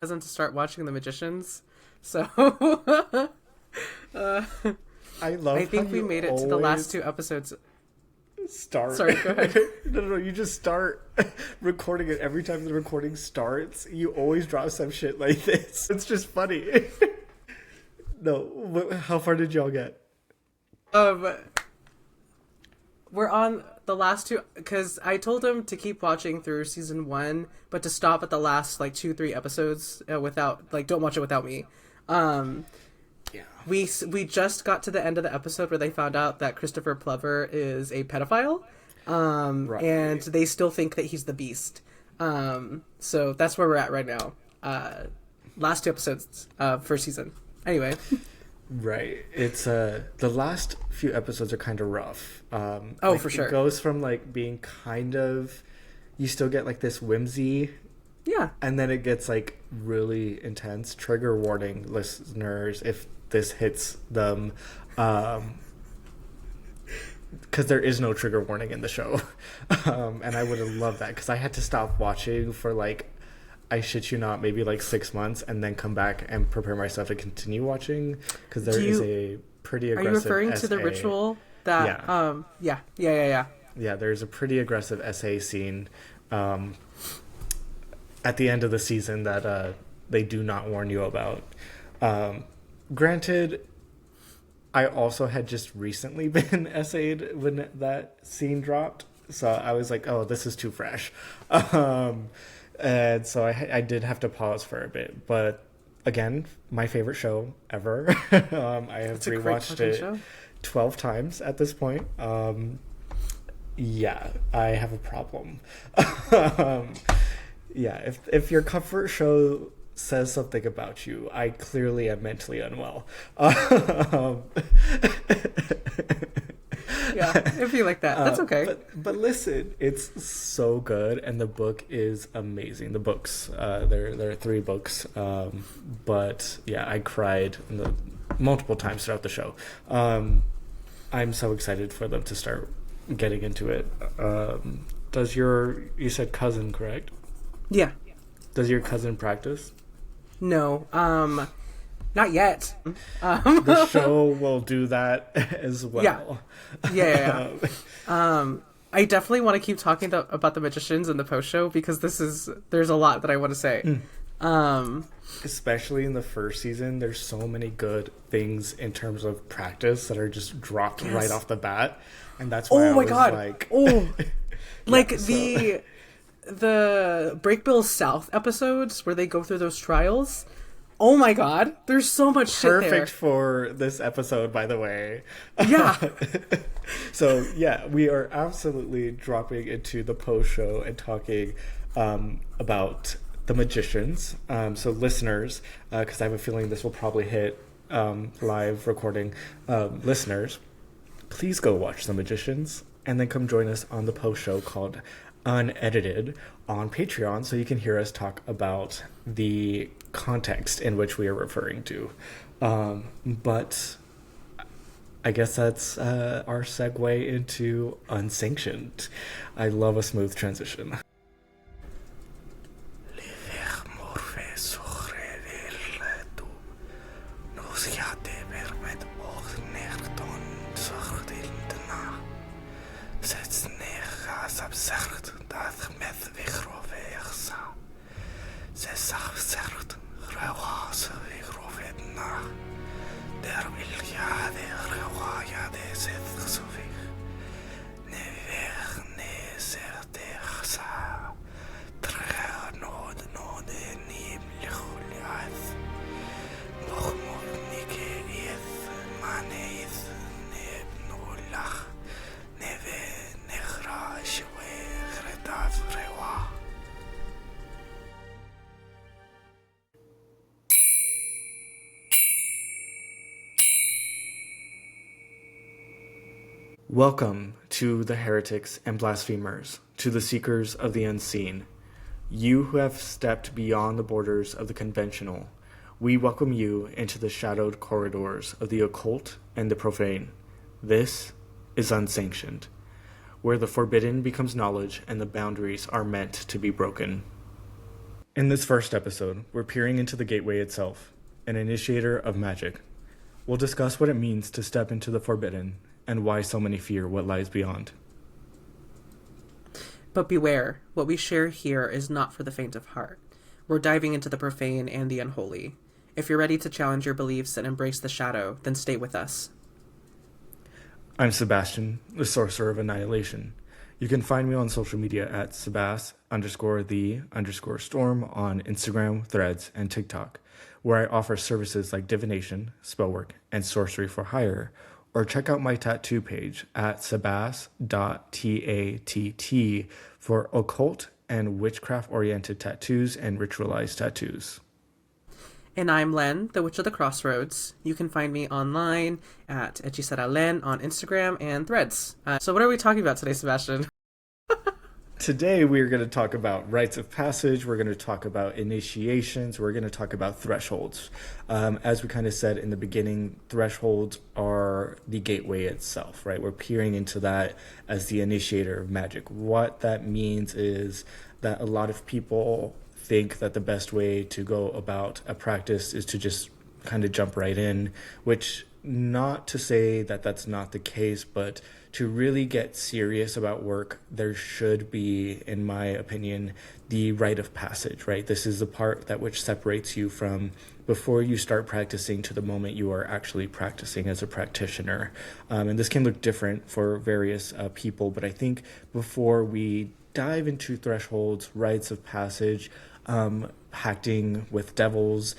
Cousin to start watching The Magicians. So uh, I I love how think we you made it to the last always two episodes. start. Sorry, go ahead. No. You just start recording it every time the recording starts. You always drop some shit like this. It's just funny. No, how far did y'all get? Um, we're on the last two because I told him to keep watching through season one, but to stop at the last like two, three episodes without like don't watch it without me. Um, Yeah. we just got to the end of the episode where they found out that Christopher Plover is a pedophile, and Right. they still think that he's the Beast. So that's where we're at right now. Last two episodes first season. Anyway, Right. It's the last few episodes are kind of rough. oh for sure, It goes from like being kind of you still get like this whimsy, yeah. and then it gets like really intense. Trigger warning, listeners, if this hits them, because there is no trigger warning in the show. And I would have loved that because I had to stop watching for like, I shit you not, maybe like 6 months, and then come back and prepare myself to continue watching because there is a pretty Are you aggressive referring to the SA. ritual that? Yeah. Yeah. Yeah, there's a pretty aggressive SA scene at the end of the season that they do not warn you about. Granted, I also had just recently been SA'd when that scene dropped, so I was like, "Oh, this is too fresh," and so I did have to pause for a bit. But again, my favorite show ever. I have It's a great rewatched fucking it show. 12 times at this point. Yeah, I have a problem. um, yeah, if your comfort show says something about you, I clearly am mentally unwell. Yeah, if you like that, that's okay. But listen, it's so good, and the book is amazing. The books, there are three books, but yeah, I cried multiple times throughout the show. I'm so excited for them to start getting into it. You said cousin, correct? Yeah. Does your cousin practice? No. Not yet. The show will do that as well. Yeah. I definitely want to keep talking about the magicians and the post show because there's a lot that I want to say. Especially in the first season, there's so many good things in terms of practice that are just dropped right off the bat, and that's why Oh I my was god! like, Oh, like so- the Breakbill South episodes where they go through those trials. Oh my god, there's so much shit there. perfect for this episode, by the way. Yeah. So yeah, we are absolutely dropping into the post show and talking about the magicians. So listeners, because I have a feeling this will probably hit live recording, listeners, please go watch the magicians and then come join us on the post show called Unedited on Patreon, so you can hear us talk about the context in which we are referring to. But I guess that's our segue into Unsanctioned. I love a smooth transition. Welcome to the heretics and blasphemers, to the seekers of the unseen. You who have stepped beyond the borders of the conventional, we welcome you into the shadowed corridors of the occult and the profane. This is Unsanctioned, where the forbidden becomes knowledge and the boundaries are meant to be broken. In this first episode, we're peering into the gateway itself, an initiator of magic. We'll discuss what it means to step into the forbidden and why so many fear what lies beyond. But beware, what we share here is not for the faint of heart. We're diving into the profane and the unholy. If you're ready to challenge your beliefs and embrace the shadow, then stay with us. I'm Sebastian, the Sorcerer of Annihilation. You can find me on social media at Sebas_the_storm on Instagram, Threads, and TikTok, where I offer services like divination, spellwork, and sorcery for hire, or check out my tattoo page at sebas.tatt for occult and witchcraft-oriented tattoos and ritualized tattoos. And I'm Len, the Witch of the Crossroads. You can find me online at Hechicera Len on Instagram and Threads. So what are we talking about today, Sebastian? Today we're going to talk about rites of passage, we're going to talk about initiations, we're going to talk about thresholds. As we kind of said in the beginning, thresholds are the gateway itself, right? We're peering into that as the initiator of magic. What that means is that a lot of people think that the best way to go about a practice is to just kind of jump right in, which not to say that that's not the case, but to really get serious about work, there should be, in my opinion, the rite of passage, right? This is the part that which separates you from before you start practicing to the moment you are actually practicing as a practitioner. And this can look different for various people, but I think before we dive into thresholds, rites of passage, pacting with devils,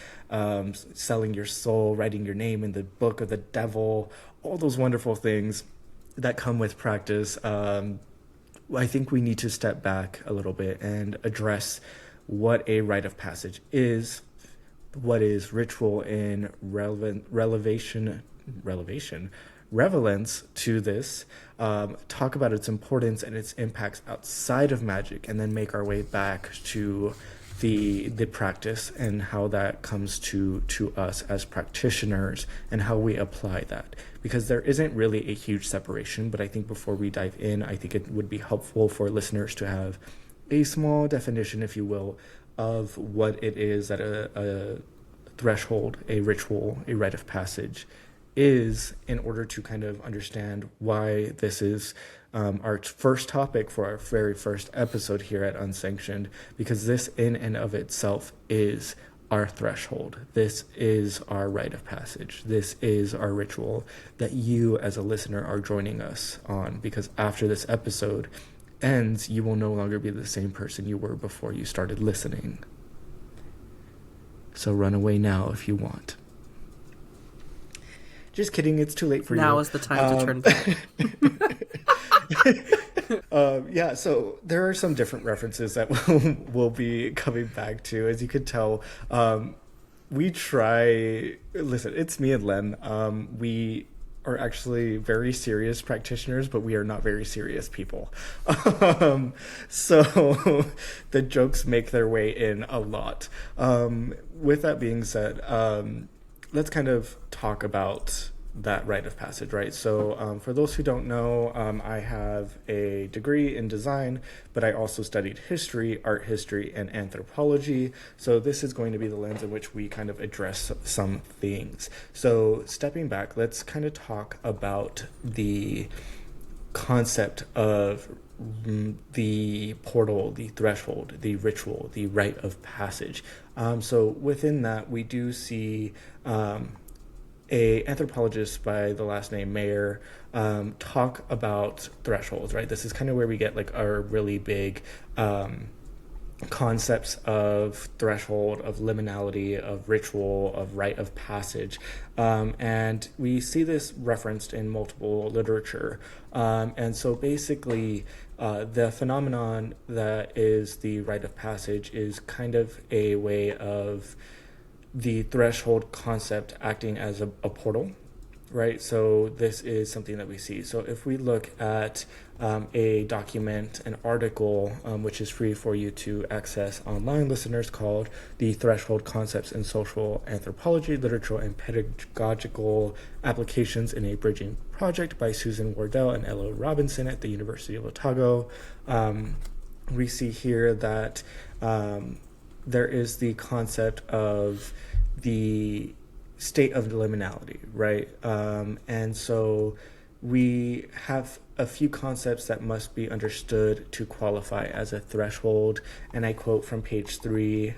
selling your soul, writing your name in the book of the devil, all those wonderful things that come with practice, I think we need to step back a little bit and address what a rite of passage is, what is ritual in relevance to this, talk about its importance and its impacts outside of magic, and then make our way back to the practice and how that comes to us as practitioners and how we apply that, because there isn't really a huge separation. But I think before we dive in, I think it would be helpful for listeners to have a small definition, if you will, of what it is that a threshold, a ritual, a rite of passage is, in order to kind of understand why this is our first topic for our very first episode here at Unsanctioned, because this in and of itself is our threshold. This is our rite of passage. This is our ritual that you as a listener are joining us on, because after this episode ends, you will no longer be the same person you were before you started listening. So run away now if you want. Just kidding, it's too late for you. Now is the time to turn back. Yeah, so there are some different references that we'll be coming back to. As you could tell, listen, it's me and Len. We are actually very serious practitioners, but we are not very serious people. So the jokes make their way in a lot. With that being said, let's kind of talk about that rite of passage, right? So for those who don't know, I have a degree in design, but I also studied history, art history, and anthropology. So this is going to be the lens in which we kind of address some things. So stepping back, let's kind of talk about the concept of the portal, the threshold, the ritual, the rite of passage. So within that, we do see a anthropologist by the last name Mayer talk about thresholds, right? This is kind of where we get like our really big concepts of threshold, of liminality, of ritual, of rite of passage. And we see this referenced in multiple literature. And so basically, the phenomenon that is the rite of passage is kind of a way of the threshold concept acting as a portal, right? So this is something that we see. So if we look at a document, an article, which is free for you to access online, listeners, called The Threshold Concepts in Social Anthropology, Literature and Pedagogical Applications in a Bridging Project by Susan Wardell and Ella Robinson at the University of Otago. We see here that there is the concept of the state of liminality, right? And so we have a few concepts that must be understood to qualify as a threshold. And I quote from page 3,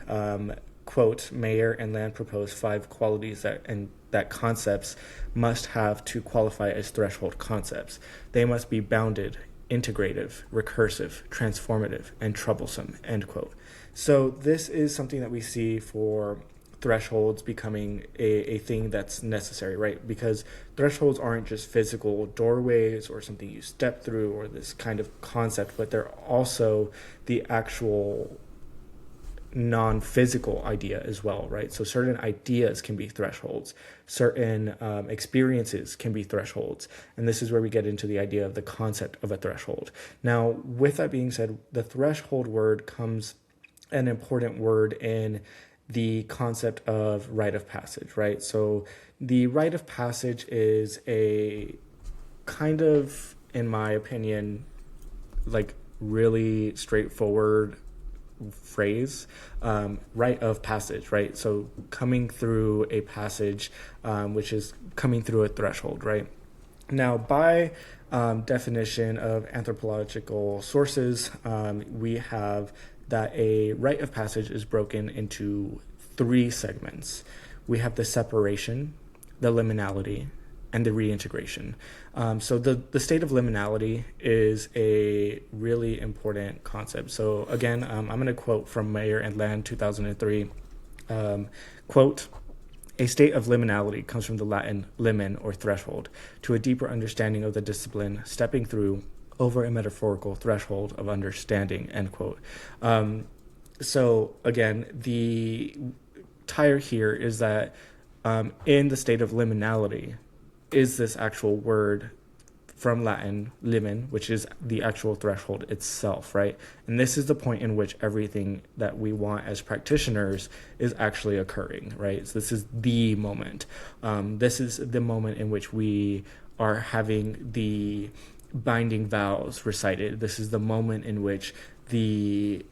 quote, Mayer and Land propose 5 qualities that concepts must have to qualify as threshold concepts. They must be bounded, integrative, recursive, transformative, and troublesome, end quote. So this is something that we see for thresholds becoming a thing that's necessary, right? Because thresholds aren't just physical doorways or something you step through or this kind of concept, but they're also the actual non-physical idea as well, right? So certain ideas can be thresholds, certain experiences can be thresholds, and this is where we get into the idea of the concept of a threshold. Now, with that being said, the threshold word comes an important word in the concept of rite of passage, right? So the rite of passage is a kind of, in my opinion, like really straightforward phrase, rite of passage, right? So coming through a passage, which is coming through a threshold, right? Now, by definition of anthropological sources, we have that a rite of passage is broken into 3 segments. We have the separation, the liminality, and the reintegration. So the state of liminality is a really important concept. So again, I'm going to quote from Mayer and Land 2003, quote, a state of liminality comes from the Latin limen or threshold, to a deeper understanding of the discipline, stepping through over a metaphorical threshold of understanding, end quote. So again, the tire here is that in the state of liminality is this actual word from Latin, limen, which is the actual threshold itself, right? And this is the point in which everything that we want as practitioners is actually occurring, right? So this is the moment. This is the moment in which we are having the binding vows recited. This is the moment in which the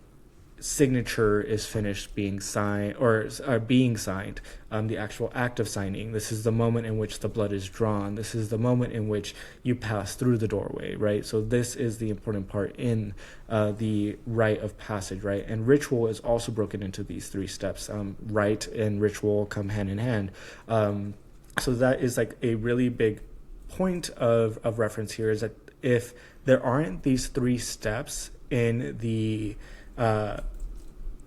signature is finished being signed or being signed, the actual act of signing. This is the moment in which the blood is drawn. This is the moment in which you pass through the doorway, right? So this is the important part in the rite of passage, right? And ritual is also broken into these 3 steps. Rite and ritual come hand in hand. So that is like a really big point of reference here, is that if there aren't these 3 steps in the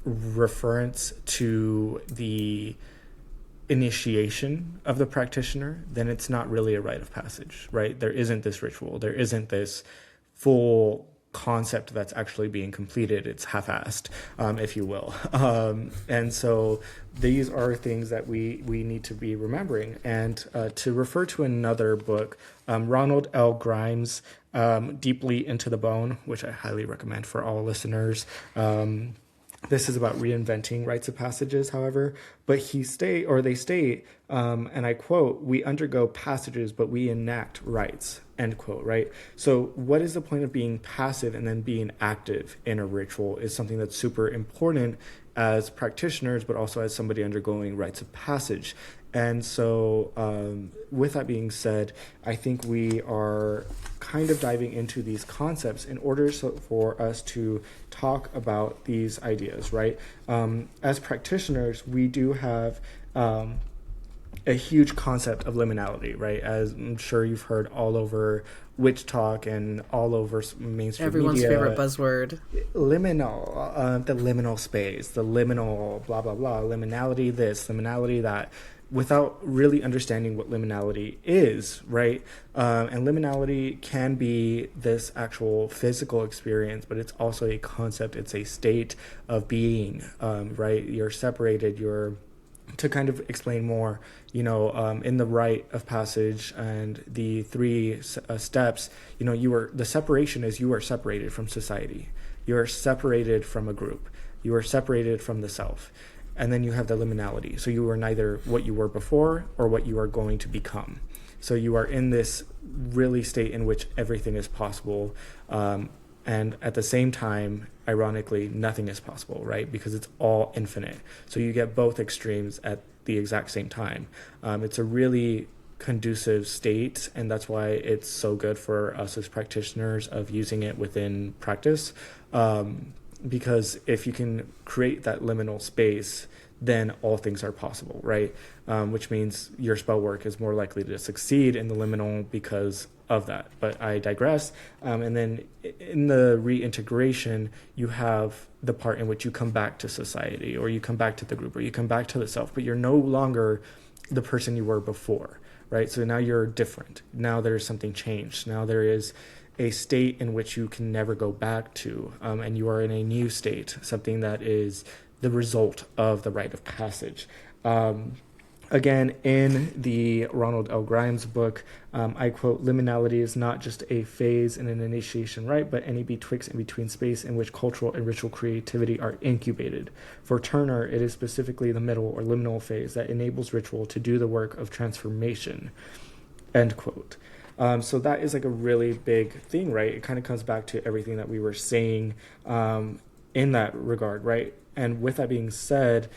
reference to the initiation of the practitioner, then it's not really a rite of passage, right? There isn't this ritual. There isn't this full concept that's actually being completed. It's half-assed, if you will. And so these are things that we need to be remembering. And to refer to another book, Ronald L. Grimes, Deeply Into the Bone, which I highly recommend for all listeners. This is about reinventing rites of passages, however, but they state, and I quote, we undergo passages, but we enact rites, end quote, right? So what is the point of being passive and then being active in a ritual is something that's super important as practitioners, but also as somebody undergoing rites of passage. And so with that being said, I think we are kind of diving into these concepts in order for us to talk about these ideas, right? As practitioners, we do have a huge concept of liminality, right? As I'm sure you've heard all over witch talk and all over mainstream Everyone's media. favorite buzzword. Liminal, the liminal space, the liminal blah, blah, blah, liminality this, liminality that, without really understanding what liminality is, right? And liminality can be this actual physical experience, but it's also a concept. It's a state of being, right? You're separated. To kind of explain more, in the rite of passage and the 3 steps, the separation is you are separated from society. You are separated from a group. You are separated from the self. And then you have the liminality. So you are neither what you were before or what you are going to become. So you are in this really state in which everything is possible. and at the same time, ironically, nothing is possible, right? Because it's all infinite. So you get both extremes at the exact same time. It's a really conducive state, and that's why it's so good for us as practitioners of using it within practice. Because if you can create that liminal space, then all things are possible, right? Which means your spell work is more likely to succeed in the liminal because of that. But I digress. And then in the reintegration, you have the part in which you come back to society, or you come back to the group, or you come back to the self, but you're no longer the person you were before, right? So now you're different. Now there's something changed. Now there is a state in which you can never go back to, and you are in a new state, something that is the result of the rite of passage. Again, in the Ronald L. Grimes book, I quote, "Liminality is not just a phase in an initiation rite, but any betwixt and between space in which cultural and ritual creativity are incubated. For Turner, it is specifically the middle or liminal phase that enables ritual to do the work of transformation," end quote. So that is like a really big thing, right? It kind of comes back to everything that we were saying in that regard, right? And with that being said,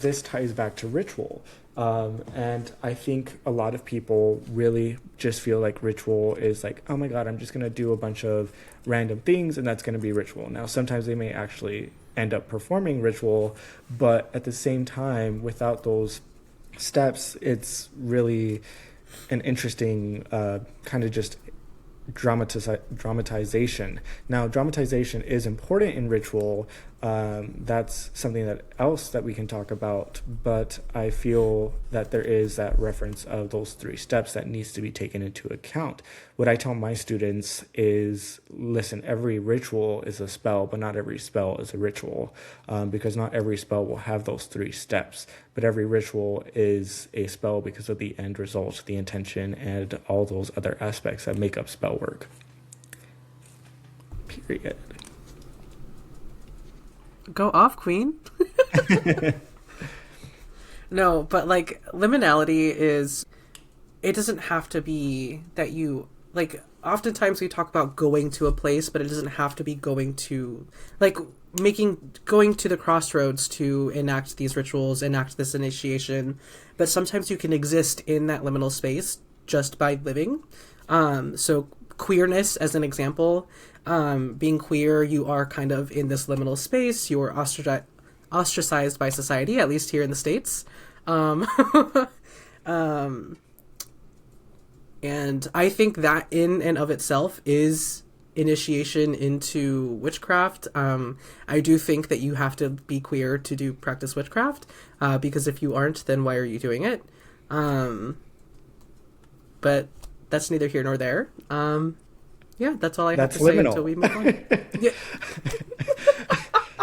this ties back to ritual. And I think a lot of people really just feel like ritual is like, oh my God, I'm just going to do a bunch of random things and that's going to be ritual. Now, sometimes they may actually end up performing ritual, but at the same time, without those steps, it's really an interesting kind of just dramatization. Now, dramatization is important in ritual. That's something else that we can talk about, but I feel that there is that reference of those 3 steps that needs to be taken into account. What I tell my students is, listen, every ritual is a spell, but not every spell is a ritual, because not every spell will have those 3 steps, but every ritual is a spell because of the end result, the intention, and all those other aspects that make up spell work. Period. Go off, Queen. No, but like liminality is, it doesn't have to be that you, like, oftentimes we talk about going to a place, but it doesn't have to be going to, like, going to the crossroads to enact these rituals, enact this initiation. But sometimes you can exist in that liminal space just by living. So queerness, as an example, being queer, you are kind of in this liminal space. You are ostracized by society, at least here in the States. And I think that in and of itself is initiation into witchcraft. I do think that you have to be queer to practice witchcraft, because if you aren't, then why are you doing it? But that's neither here nor there. Yeah, that's all I have to say until we move on. Yeah.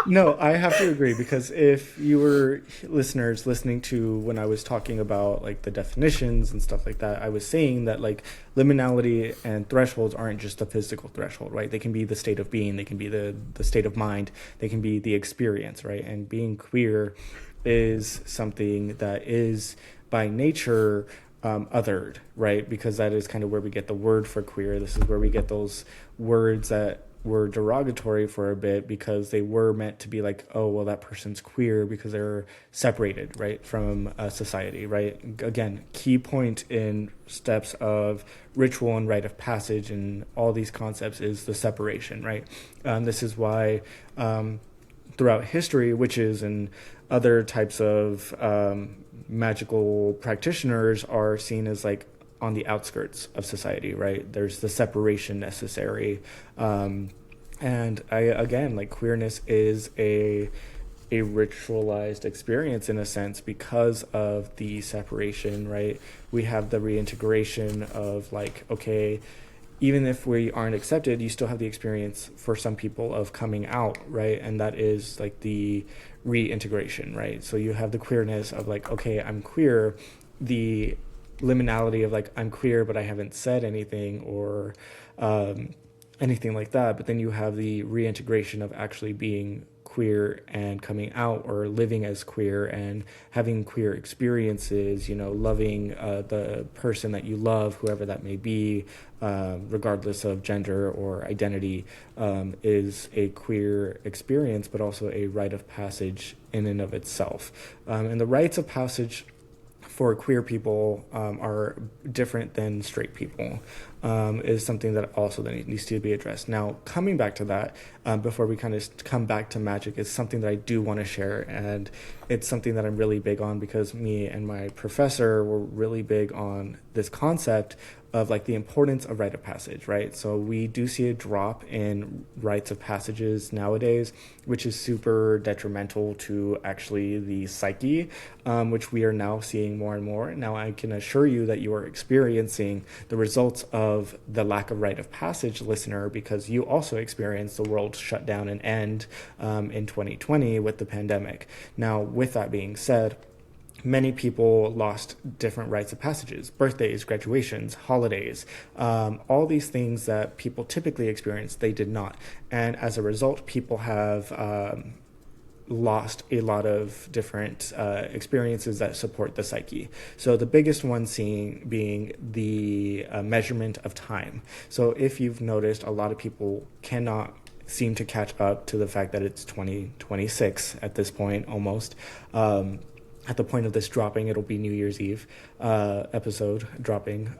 No, I have to agree, because if you were listeners listening to when I was talking about like the definitions and stuff like that, I was saying that like liminality and thresholds aren't just a physical threshold, right? They can be the state of being, they can be the state of mind, they can be the experience, right? And being queer is something that is by nature othered, right? Because that is kind of where we get the word for queer. This is where we get those words that were derogatory for a bit, because they were meant to be like, oh, well, that person's queer because they're separated, right, from society, right? Again, key point in steps of ritual and rite of passage and all these concepts is the separation, right? This is why throughout history, witches and other types of magical practitioners are seen as like on the outskirts of society, right? There's the separation necessary. And like queerness is a ritualized experience in a sense because of the separation, right? We have the reintegration of like, okay, even if we aren't accepted, you still have the experience for some people of coming out, right? And that is like the reintegration, right? So you have the queerness of like, okay, I'm queer, the liminality of like, I'm queer, but I haven't said anything or anything like that. But then you have the reintegration of actually being queer and coming out, or living as queer and having queer experiences, loving the person that you love, whoever that may be, regardless of gender or identity, is a queer experience, but also a rite of passage in and of itself. And the rites of passage for queer people are different than straight people, is something that also that needs to be addressed. Now, coming back to that, before we kind of come back to magic, is something that I do want to share, and it's something that I'm really big on because me and my professor were really big on this concept of like the importance of rite of passage, right? So we do see a drop in rites of passages nowadays, which is super detrimental to actually the psyche, which we are now seeing more and more. Now, I can assure you that you are experiencing the results of the lack of rite of passage, listener, because you also experienced the world shut down and end in 2020 with the pandemic. Now, with that being said, many people lost different rites of passages, birthdays, graduations, holidays, all these things that people typically experience, they did not. And as a result, people have lost a lot of different experiences that support the psyche. So the biggest one being the measurement of time. So if you've noticed, a lot of people cannot seem to catch up to the fact that it's 2026 at this point, almost. At the point of this dropping, it'll be New Year's Eve episode dropping.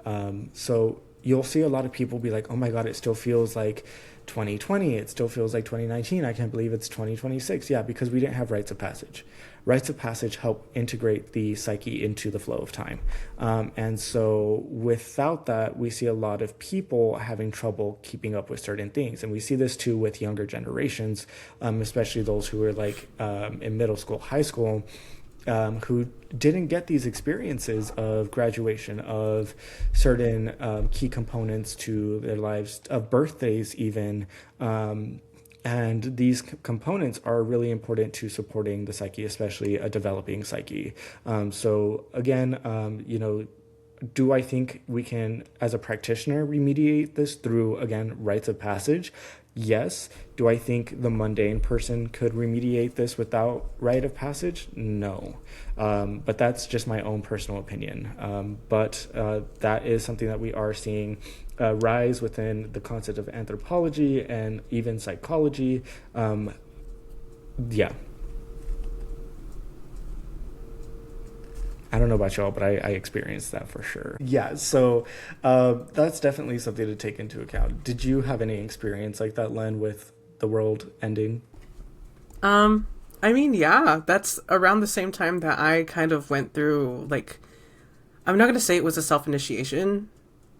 So you'll see a lot of people be like, oh my God, it still feels like 2020. It still feels like 2019. I can't believe it's 2026. Yeah, because we didn't have rites of passage. Rites of passage help integrate the psyche into the flow of time. And so without that, we see a lot of people having trouble keeping up with certain things. And we see this too with younger generations, especially those who are like in middle school, high school, who didn't get these experiences of graduation, of certain key components to their lives, of birthdays even. And these components are really important to supporting the psyche, especially a developing psyche. So again, do I think we can, as a practitioner, remediate this through, again, rites of passage? Yes. Do I think the mundane person could remediate this without rite of passage? No. But that's just my own personal opinion. But that is something that we are seeing rise within the concept of anthropology and even psychology. Yeah. I don't know about y'all, but I experienced that for sure. Yeah, so that's definitely something to take into account. Did you have any experience like that, Len, with the world ending? I mean, yeah, that's around the same time that I kind of went through, like, I'm not going to say it was a self-initiation,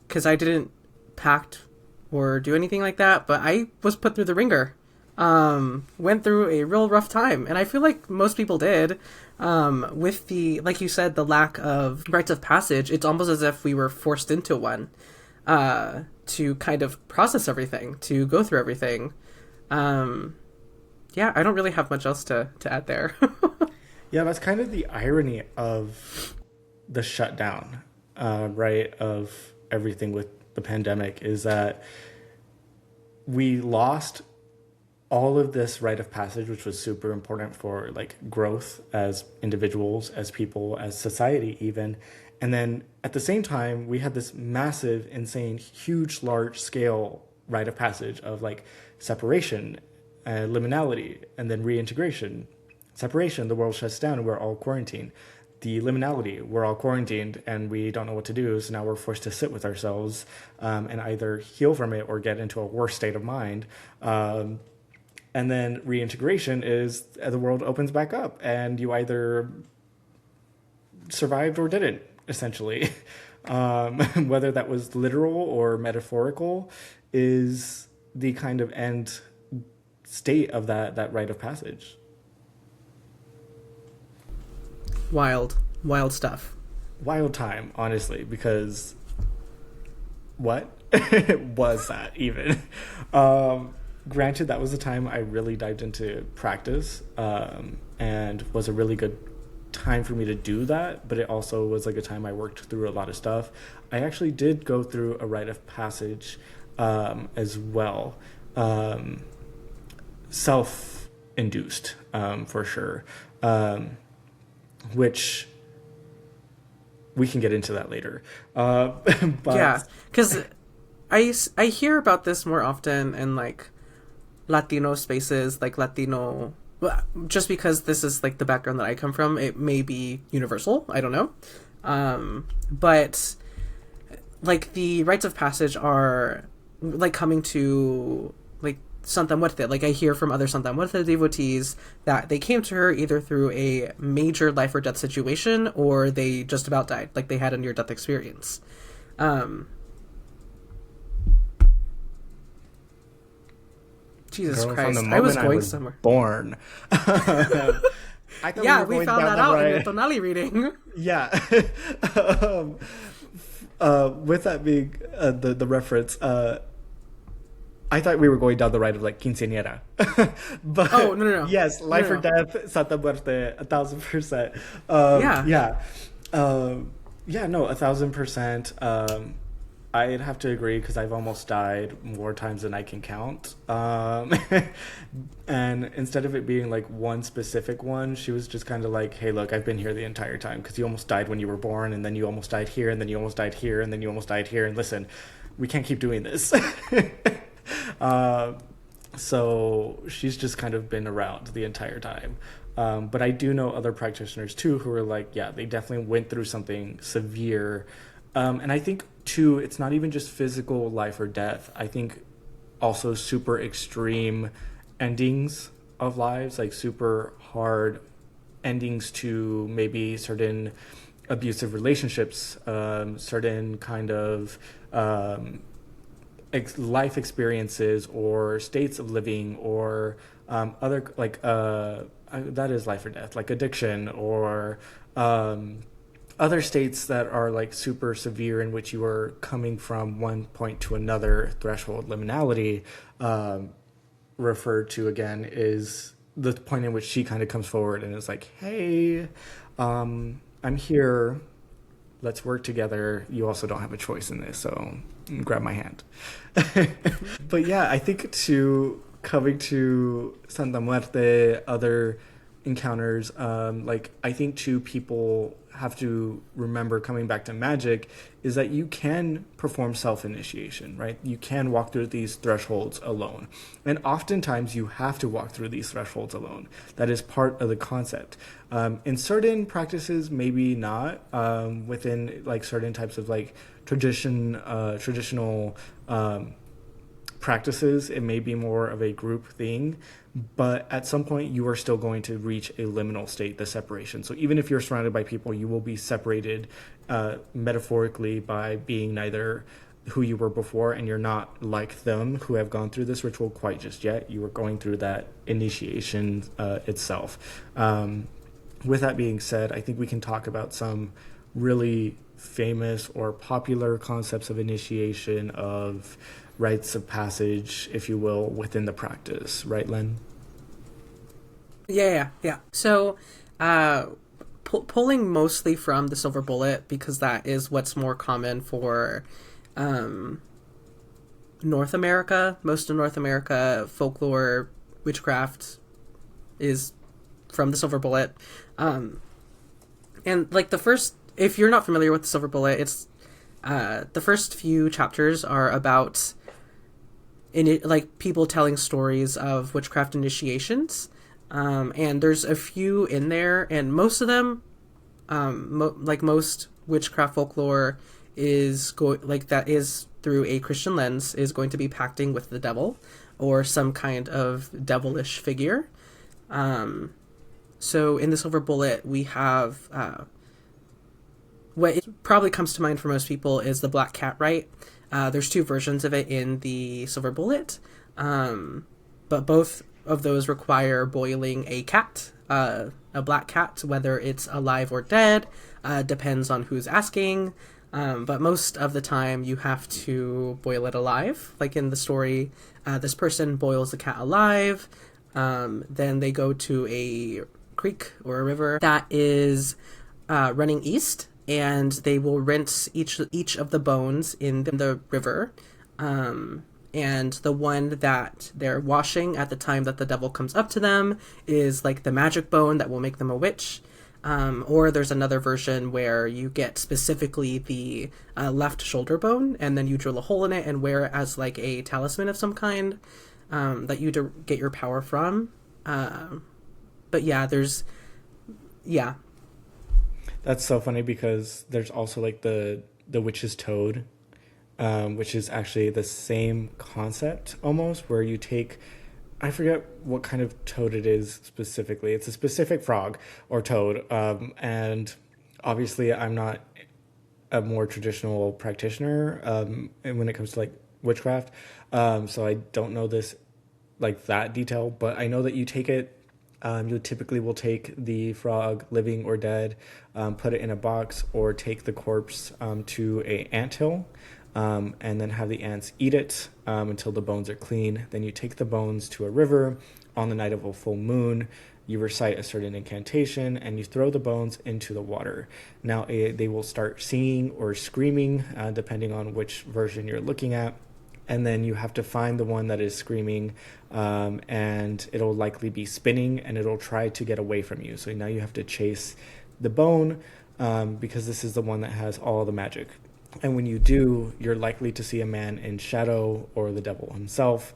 because I didn't pact or do anything like that, but I was put through the ringer. Went through a real rough time, and I feel like most people did. With the, like you said, the lack of rites of passage, it's almost as if we were forced into one, to kind of process everything, to go through everything. Yeah, I don't really have much else to add there. Yeah, that's kind of the irony of the shutdown, right, of everything with the pandemic, is that we lost all of this rite of passage, which was super important for like growth as individuals, as people, as society even. And then at the same time, we had this massive, insane, huge, large scale rite of passage of like separation, liminality, and then reintegration. Separation, the world shuts down and we're all quarantined. The liminality, we're all quarantined and we don't know what to do, so now we're forced to sit with ourselves and either heal from it or get into a worse state of mind. And then reintegration is the world opens back up and you either survived or didn't, essentially. Whether that was literal or metaphorical is the kind of end state of that rite of passage. Wild stuff. Wild time, honestly, because what was that even? Granted, that was the time I really dived into practice, and was a really good time for me to do that, but it also was like a time I worked through a lot of stuff. I actually did go through a rite of passage as well. Self induced, for sure. Which we can get into that later. But Yeah, because I hear about this more often in like Latino spaces, like Latino. Well, just because this is like the background that I come from, it may be universal. I don't know, but like the rites of passage are like coming to like Santa Muerte. Like I hear from other Santa Muerte devotees that they came to her either through a major life or death situation or they just about died. Like they had a near death experience. Jesus girl, Christ, from the I was moment going somewhere. born. I thought Yeah, were we going found down that the out in right- the Tonali reading. Yeah. um, with that being the reference, I thought we were going down the right of like quinceañera. But Oh, no. yes, life No, or no. death, Santa Muerte, 1,000%. Yeah. Yeah. Yeah, no, 1,000%. I'd have to agree because I've almost died more times than I can count. And instead of it being like one specific one, she was just kind of like, hey, look, I've been here the entire time because you almost died when you were born, and then you almost died here, and then you almost died here, and then you almost died here. And listen, we can't keep doing this. So she's just kind of been around the entire time. But I do know other practitioners too who are like, yeah, they definitely went through something severe. And I think too, it's not even just physical life or death. I think also super extreme endings of lives, like super hard endings to maybe certain abusive relationships, certain kind of life experiences or states of living or other like that is life or death, like addiction or other states that are like super severe in which you are coming from one point to another threshold. Liminality, referred to again, is the point in which she kind of comes forward and is like, hey, I'm here, let's work together. You also don't have a choice in this, so grab my hand. But yeah, I think to coming to Santa Muerte, other encounters, like I think too, people have to remember coming back to magic is that you can perform self-initiation, right? You can walk through these thresholds alone. And oftentimes you have to walk through these thresholds alone. That is part of the concept. In certain practices, maybe not, within like certain types of like traditional practices, it may be more of a group thing, but at some point you are still going to reach a liminal state, the separation. So even if you're surrounded by people, you will be separated metaphorically by being neither who you were before and you're not like them who have gone through this ritual quite just yet. You are going through that initiation itself. With that being said, I think we can talk about some really famous or popular concepts of initiation, of rites of passage, if you will, within the practice. Right, Len? Yeah. So, pulling mostly from the Silver Bullet, because that is what's more common for North America. Most of North America folklore, witchcraft is from the Silver Bullet. And like the first, if you're not familiar with the Silver Bullet, it's the first few chapters are about like people telling stories of witchcraft initiations, and there's a few in there, and most of them, like most witchcraft folklore, is that is through a Christian lens, is going to be pacting with the devil or some kind of devilish figure. So in the Silver Bullet, we have what it probably comes to mind for most people is the Black Cat Rite. There's two versions of it in the Silver Bullet, but both of those require boiling a cat, a black cat, whether it's alive or dead, depends on who's asking, but most of the time you have to boil it alive. Like in the story, this person boils the cat alive, then they go to a creek or a river that is running east, and they will rinse each of the bones in the river, and the one that they're washing at the time that the devil comes up to them is like the magic bone that will make them a witch. Or there's another version where you get specifically the left shoulder bone, and then you drill a hole in it and wear it as like a talisman of some kind that you get your power from. But yeah, yeah. That's so funny because there's also like the witch's toad, which is actually the same concept almost, where you take, I forget what kind of toad it is specifically. It's a specific frog or toad, and obviously I'm not a more traditional practitioner when it comes to like witchcraft, so I don't know this like that detail, but I know that you take it. You typically will take the frog, living or dead, put it in a box, or take the corpse to a anthill, and then have the ants eat it until the bones are clean. Then you take the bones to a river on the night of a full moon. You recite a certain incantation, and you throw the bones into the water. Now they will start singing or screaming, depending on which version you're looking at. And then you have to find the one that is screaming, and it'll likely be spinning, and it'll try to get away from you. So now you have to chase the bone, because this is the one that has all the magic. And when you do, you're likely to see a man in shadow or the devil himself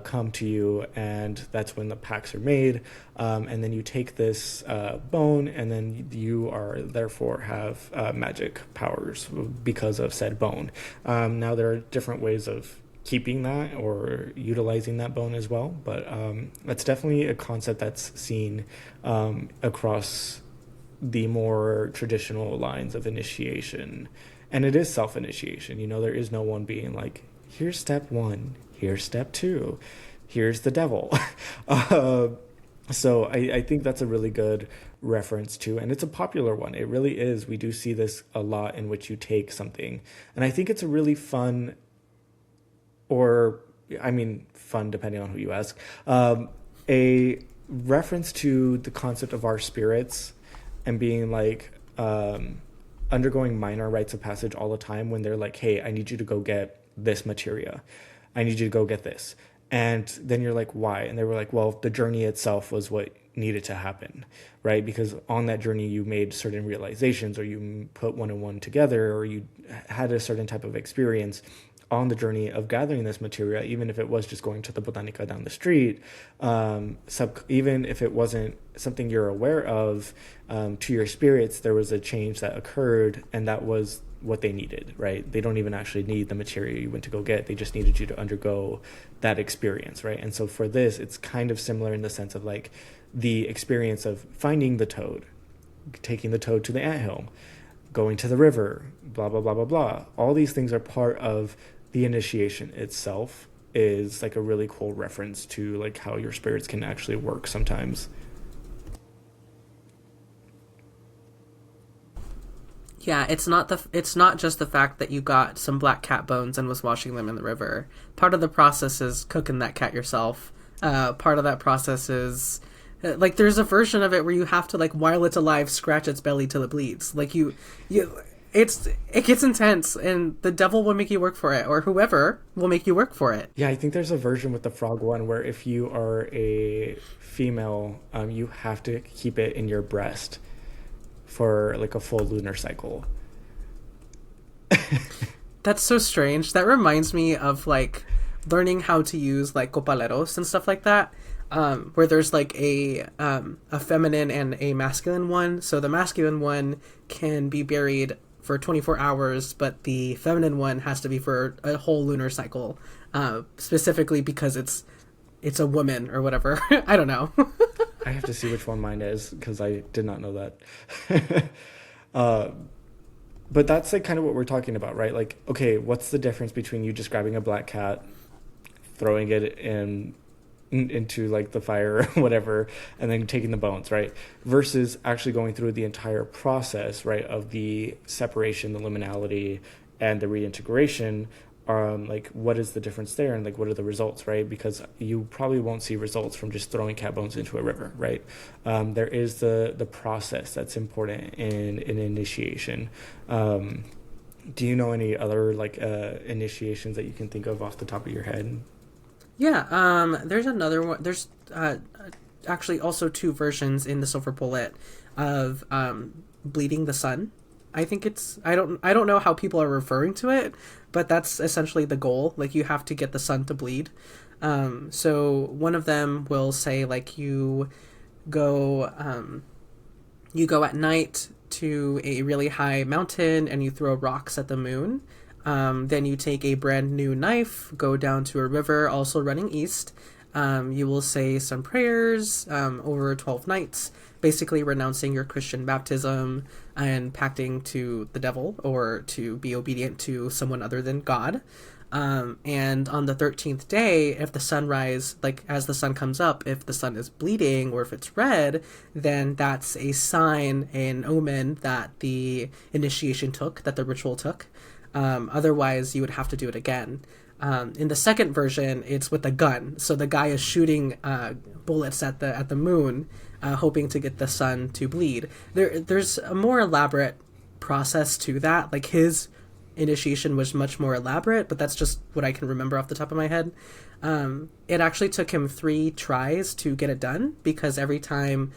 come to you, and that's when the pacts are made. And then you take this bone, and then you are therefore have magic powers because of said bone. Now there are different ways of keeping that or utilizing that bone as well, but that's definitely a concept that's seen across the more traditional lines of initiation. And it is self-initiation. You know, there is no one being like, here's step one, here's step two, here's the devil. So I think that's a really good reference to, and it's a popular one. It really is. We do see this a lot, in which you take something. And I think it's a really fun, or I mean, fun depending on who you ask, a reference to the concept of our spirits and being like, undergoing minor rites of passage all the time, when they're like, hey, I need you to go get this materia. I need you to go get this. And then you're like, why? And they were like, well, the journey itself was what needed to happen, right? Because on that journey, you made certain realizations, or you put one and one together, or you had a certain type of experience on the journey of gathering this materia, even if it was just going to the botanica down the street, even if it wasn't something you're aware of, to your spirits, there was a change that occurred, and that was what they needed, right? They don't even actually need the material you went to go get. They just needed you to undergo that experience, right? And so for this, it's kind of similar in the sense of like the experience of finding the toad, taking the toad to the anthill, going to the river, blah, blah, blah, blah, blah. All these things are part of the initiation itself. Is like a really cool reference to like how your spirits can actually work sometimes. Yeah, it's not just the fact that you got some black cat bones and was washing them in the river. Part of the process is cooking that cat yourself. Part of that process is like there's a version of it where you have to like while it's alive scratch its belly till it bleeds. Like it gets intense, and the devil will make you work for it, or whoever will make you work for it. Yeah, I think there's a version with the frog one where if you are a female, you have to keep it in your breast for like a full lunar cycle. That's so strange. That reminds me of like learning how to use like copaleros and stuff like that, where there's like a feminine and a masculine one. So the masculine one can be buried for 24 hours, but the feminine one has to be for a whole lunar cycle, specifically because it's a woman or whatever. I don't know. I have to see which one mine is, because I did not know that. But that's like kind of what we're talking about, right? Like, okay, what's the difference between you just grabbing a black cat, throwing it into like the fire or whatever, and then taking the bones, right? Versus actually going through the entire process, right, of the separation, the liminality, and the reintegration. Like, what is the difference there, and like what are the results, right? Because you probably won't see results from just throwing cat bones into a river, right? There is the process that's important in initiation. Do you know any other like initiations that you can think of off the top of your head? Yeah, there's another one. There's actually also two versions in the Silver Bullet of bleeding the sun. I think it's I don't know how people are referring to it, but that's essentially the goal. Like you have to get the sun to bleed. So one of them will say like go you go at night to a really high mountain and you throw rocks at the moon. Then you take a brand new knife, go down to a river also running east. You will say some prayers over 12 nights, basically renouncing your Christian baptism and pacting to the devil or to be obedient to someone other than God. And on the 13th day, if the sunrise, like as the sun comes up, if the sun is bleeding or if it's red, then that's a sign, an omen that the initiation took, that the ritual took. Otherwise, you would have to do it again. In the second version, it's with a gun. So the guy is shooting bullets at the moon, hoping to get the sun to bleed. There's a more elaborate process to that. Like his initiation was much more elaborate, but that's just what I can remember off the top of my head. It actually took him 3 tries to get it done because every time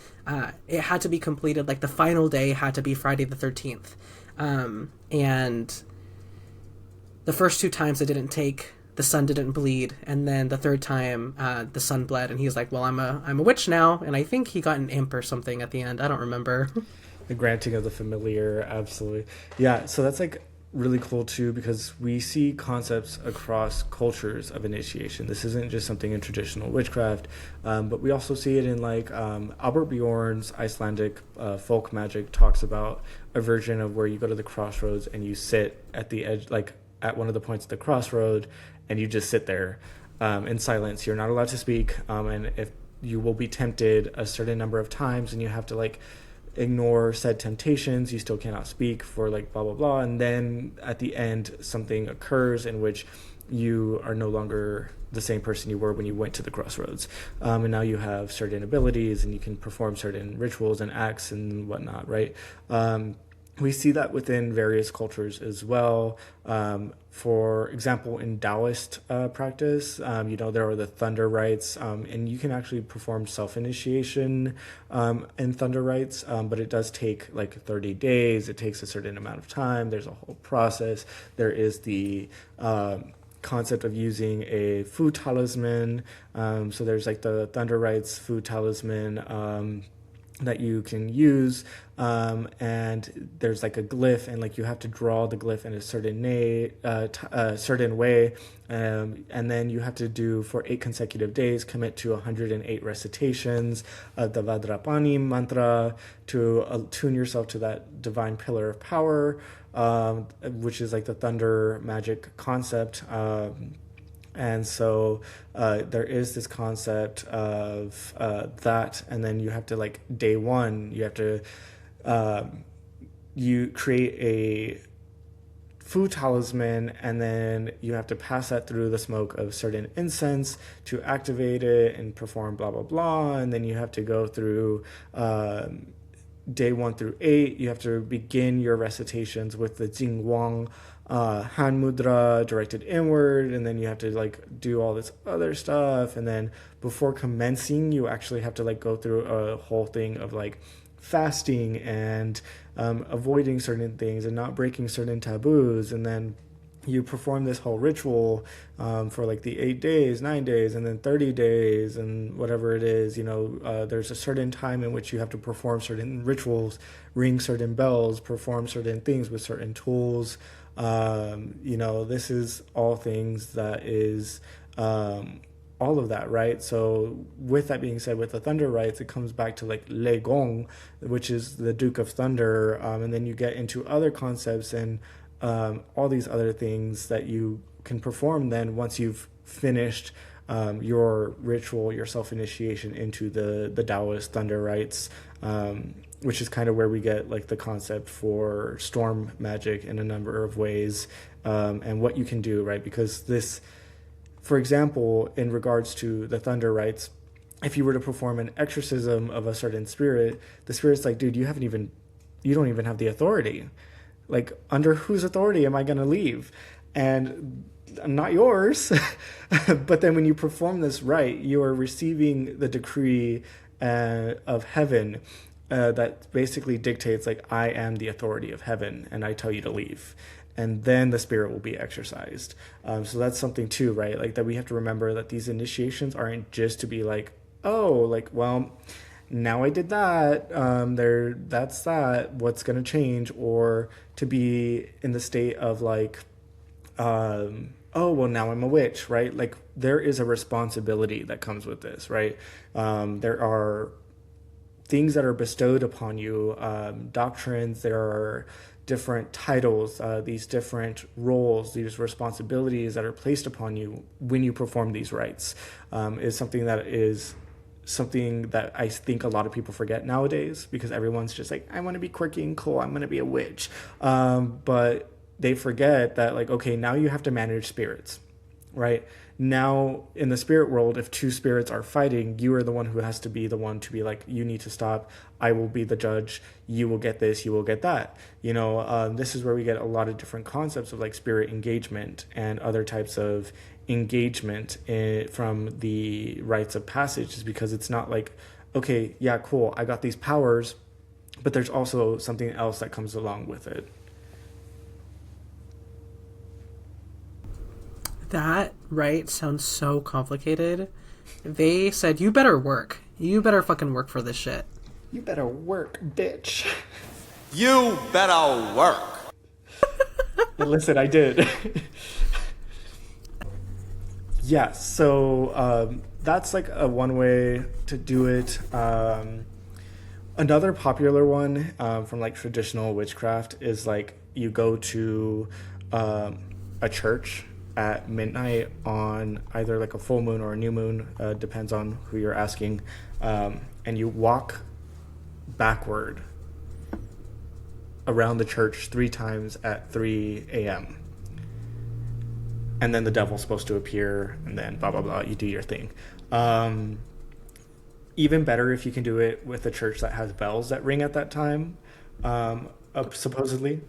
it had to be completed, like the final day had to be Friday the 13th. And the first 2 times it didn't take, the sun didn't bleed, and then the third time the sun bled, and he's like, well, I'm a witch now, and I think he got an imp or something at the end. I don't remember. The granting of the familiar, absolutely. Yeah, so that's like really cool too because we see concepts across cultures of initiation. This isn't just something in traditional witchcraft, but we also see it in like Albert Bjorn's Icelandic folk magic talks about a version of where you go to the crossroads and you sit at the edge, like at one of the points of the crossroad, and you just sit there in silence. You're not allowed to speak, and if you will be tempted a certain number of times, and you have to like ignore said temptations, you still cannot speak for like blah blah blah, and then at the end something occurs in which you are no longer the same person you were when you went to the crossroads, and now you have certain abilities and you can perform certain rituals and acts and whatnot, right? We see that within various cultures as well. For example, in Taoist practice, there are the thunder rites, and you can actually perform self-initiation in thunder rites, but it does take like 30 days. It takes a certain amount of time. There's a whole process. There is the concept of using a food talisman. So there's like the thunder rites food talisman that you can use, and there's like a glyph, and like you have to draw the glyph in a certain way, and then you have to do for 8 consecutive days, commit to 108 recitations of the Vadrapani mantra to attune yourself to that divine pillar of power, which is like the thunder magic concept. And so there is this concept of that, and then you have to like day 1, you have to you create a food talisman, and then you have to pass that through the smoke of certain incense to activate it and perform blah blah blah, and then you have to go through day 1 through 8. You have to begin your recitations with the Jing Wang hand mudra directed inward, and then you have to like do all this other stuff, and then before commencing you actually have to like go through a whole thing of like fasting and avoiding certain things and not breaking certain taboos, and then you perform this whole ritual for like the 8 days, 9 days, and then 30 days, and whatever it is, there's a certain time in which you have to perform certain rituals, ring certain bells, perform certain things with certain tools. This is all things that is all of that, right? So with that being said, with the thunder rites, it comes back to like Le Gong, which is the Duke of Thunder, and then you get into other concepts and all these other things that you can perform then once you've finished your ritual, your self-initiation into the Taoist thunder rites, which is kind of where we get like the concept for storm magic in a number of ways, and what you can do, right? Because this, for example, in regards to the thunder rites, if you were to perform an exorcism of a certain spirit, the spirit's like, dude, you don't even have the authority. Like, under whose authority am I going to leave? And not yours. But then when you perform this right, you are receiving the decree of heaven that basically dictates, like, I am the authority of heaven and I tell you to leave. And then the spirit will be exercised. So that's something too, right? Like, that we have to remember that these initiations aren't just to be like, oh, like, well, now I did that. That's that. What's going to change? Or to be in the state of like, oh, well, now I'm a witch, right? Like, there is a responsibility that comes with this, right? There are things that are bestowed upon you, doctrines, there are different titles, these different roles, these responsibilities that are placed upon you when you perform these rites, is something that I think a lot of people forget nowadays, because everyone's just like, I want to be quirky and cool, I'm going to be a witch. But they forget that, like, okay, now you have to manage spirits, right? Now in the spirit world, if two spirits are fighting, you are the one who has to be the one to be like, you need to stop, I will be the judge, you will get this, you will get that. This is where we get a lot of different concepts of like spirit engagement and other types of engagement from the rites of passage, is because it's not like, okay, yeah, cool, I got these powers, but there's also something else that comes along with it. That right sounds so complicated. They said, you better work. You better fucking work for this shit. You better work, bitch. You better work. Listen, I did. Yeah, so that's like a one way to do it. Another popular one from like traditional witchcraft is like you go to a church at midnight on either like a full moon or a new moon, depends on who you're asking, and you walk backward around the church 3 times at 3 a.m. And then the devil's supposed to appear, and then blah, blah, blah, you do your thing. Even better if you can do it with a church that has bells that ring at that time, supposedly.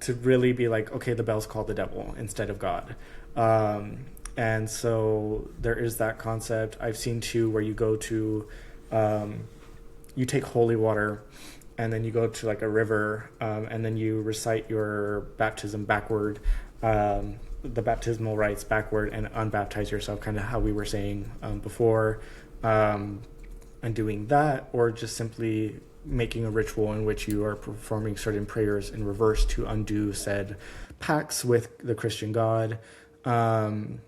To really be like, okay, the bells call the devil instead of God. And so there is that concept. I've seen too where you go to, you take holy water and then you go to like a river, and then you recite your baptism backward, the baptismal rites backward, and unbaptize yourself, kind of how we were saying before, and doing that, or just simply making a ritual in which you are performing certain prayers in reverse to undo said pacts with the Christian God. And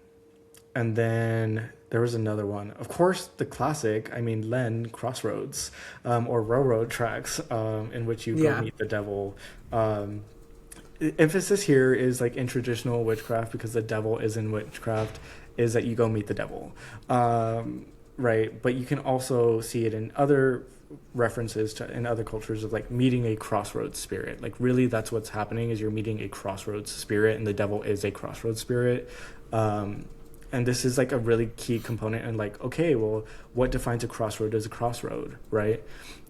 then there was another one, of course, the classic, Len Crossroads, or railroad tracks, in which you go meet the devil. Emphasis here is like in traditional witchcraft, because the devil is in witchcraft, is that you go meet the devil. Right. But you can also see it in other references to in other cultures of like meeting a crossroads spirit. Like really that's what's happening, is you're meeting a crossroads spirit, and the devil is a crossroads spirit. And this is like a really key component, and like, okay, well, what defines a crossroad as a crossroad, right?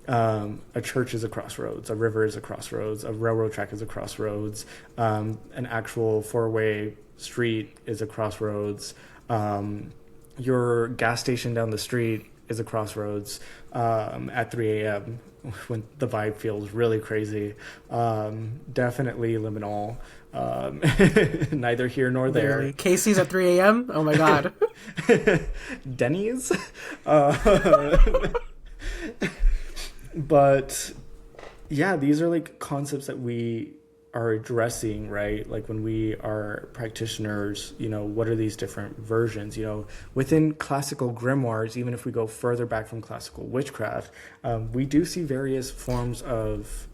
A church is a crossroads, a river is a crossroads, a railroad track is a crossroads, an actual 4-way street is a crossroads, your gas station down the street is a crossroads at 3 a.m. when the vibe feels really crazy. Definitely liminal. Neither here nor there. Literally. Casey's at 3 a.m.? Oh my god. Denny's? But yeah, these are like concepts that we are addressing, right? Like when we are practitioners, what are these different versions? Within classical grimoires, even if we go further back from classical witchcraft, we do see various forms of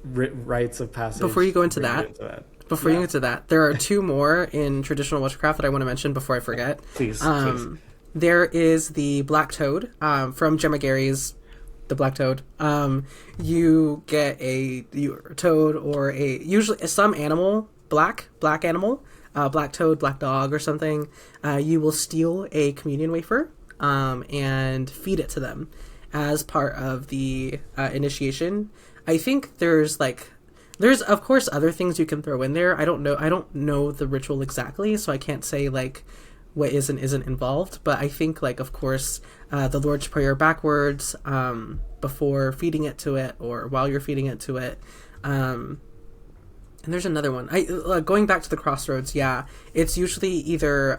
rites of passage. Before you go into that, you get to that, there are 2 more in traditional witchcraft that I want to mention before I forget. Please. There is the Black Toad, from Gemma Gary's The Black Toad. You get a toad or usually some animal, black animal, black toad, black dog or something. You will steal a communion wafer and feed it to them. as part of the initiation. I think there's of course other things you can throw in there. I don't know the ritual exactly, so I can't say like what is and isn't involved. But I think like of course the Lord's Prayer backwards before feeding it to it or while you're feeding it to it. And there's another one. Going back to the crossroads. Yeah, it's usually either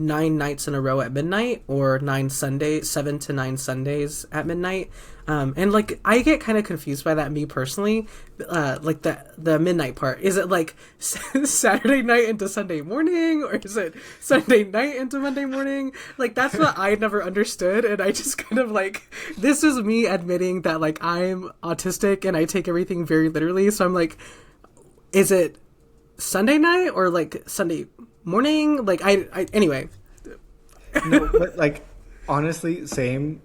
9 nights in a row at midnight or 7 to 9 Sundays at midnight. And like I get kind of confused by that, me personally. Like the midnight part, is it like Saturday night into Sunday morning, or is it Sunday night into Monday morning? Like that's what I never understood, and I just kind of like, this is me admitting that like I'm autistic and I take everything very literally. So I'm like, is it Sunday night or like Sunday morning? Like I anyway. No, but like honestly, same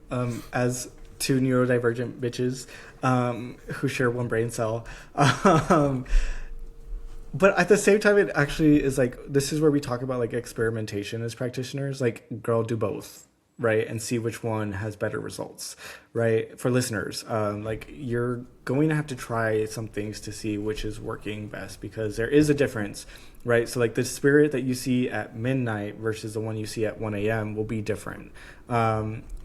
as two neurodivergent bitches who share one brain cell. But at the same time, it actually is like, this is where we talk about like experimentation as practitioners. Like, girl, do both, right? And see which one has better results, right? For listeners, like you're going to have to try some things to see which is working best, because there is a difference, right? So like the spirit that you see at midnight versus the one you see at 1 a.m. will be different.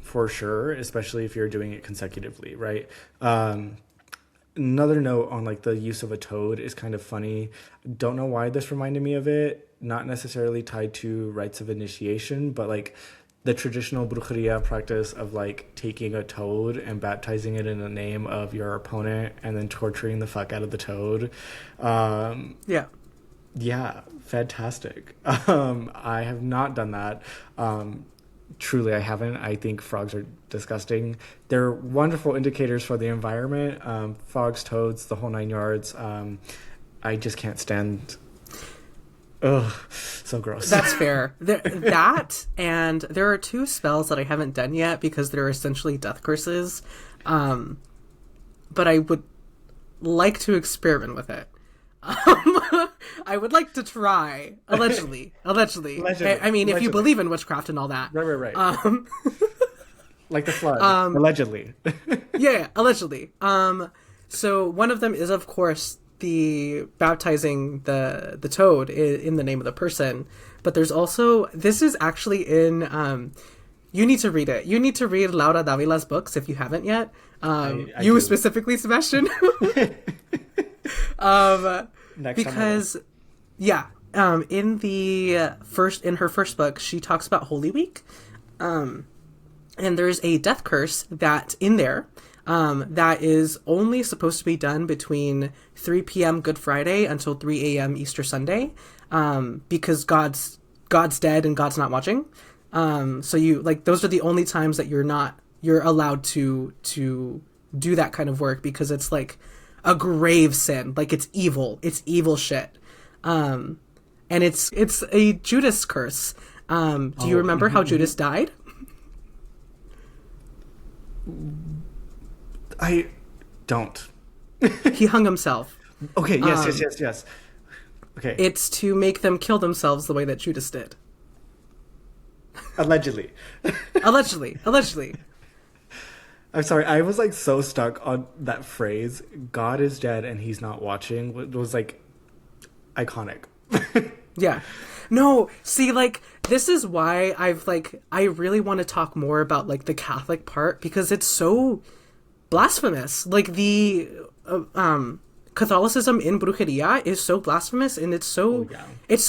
For sure, especially if you're doing it consecutively, right? Another note on like the use of a toad is kind of funny. Don't know why this reminded me of it. Not necessarily tied to rites of initiation, but like the traditional brujeria practice of like taking a toad and baptizing it in the name of your opponent and then torturing the fuck out of the toad. Yeah, fantastic. I have not done that. Truly, I haven't. I think frogs are disgusting. They're wonderful indicators for the environment. Frogs, toads, the whole 9 yards. I just can't stand. Ugh, so gross. That's fair. That, and there are 2 spells that I haven't done yet because they're essentially death curses. But I would like to experiment with it. I would like to try. Allegedly. I mean, if you believe in witchcraft and all that. Right. Like the flood. Allegedly. Yeah, allegedly. So one of them is, of course, the baptizing the toad in the name of the person. But there's also, this is actually in, you need to read it. You need to read Laura Davila's books if you haven't yet. I you do. Specifically, Sebastian. Because in her first book she talks about Holy Week, and there's a death curse that in there that is only supposed to be done between 3 p.m. Good Friday until 3 a.m. Easter Sunday, because God's dead and God's not watching. So you like, those are the only times that you're allowed to do that kind of work, because it's like a grave sin. Like, it's evil shit. And it's a Judas curse. Do you remember how Judas died? I don't. He hung himself. Okay, yes. Okay. It's to make them kill themselves the way that Judas did. Allegedly. Allegedly. I'm sorry, I was like so stuck on that phrase, God is dead and he's not watching. It was like iconic. Yeah. No, see, like, this is why I really want to talk more about like the Catholic part, because it's so blasphemous. Like, the Catholicism in brujeria is so blasphemous, and it's so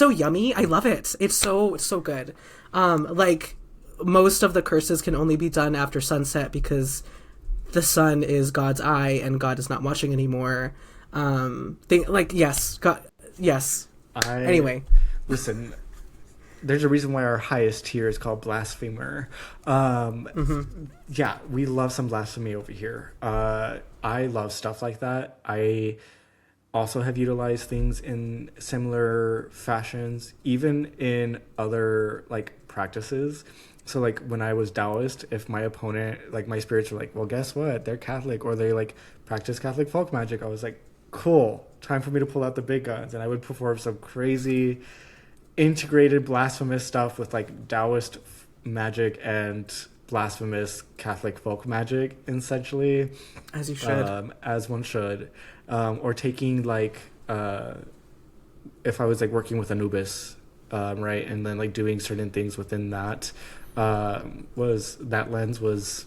yummy. I love it. It's so good. Like, most of the curses can only be done after sunset because the sun is God's eye and God is not watching anymore. Yes. Anyway. Listen, there's a reason why our highest tier is called Blasphemer. Yeah, we love some blasphemy over here. I love stuff like that. I also have utilized things in similar fashions, even in other like practices. So like when I was Taoist, if my opponent, like my spirits were like, well, guess what? They're Catholic, or they like practice Catholic folk magic. I was like, cool, time for me to pull out the big guns. And I would perform some crazy integrated blasphemous stuff with like Taoist magic and blasphemous Catholic folk magic, essentially. As you should. As one should. Or taking like, if I was like working with Anubis, right, and then like doing certain things within that, lens was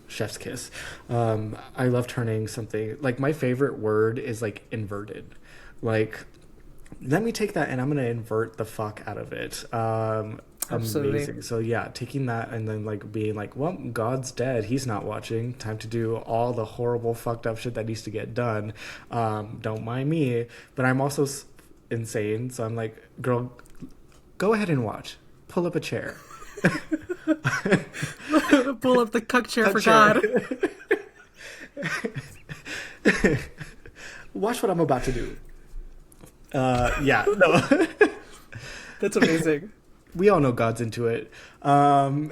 chef's kiss. I love turning something, like my favorite word is like inverted. Like, let me take that and I'm gonna invert the fuck out of it. Absolutely. Amazing. So yeah, taking that and then like being like, well, God's dead, he's not watching, time to do all the horrible fucked up shit that needs to get done. Don't mind me, but I'm also insane, so I'm like, girl, go ahead and watch, pull up a chair. Pull up the cuck chair for God. Watch what I'm about to do. Yeah, no. That's amazing. We all know God's into it. Oh,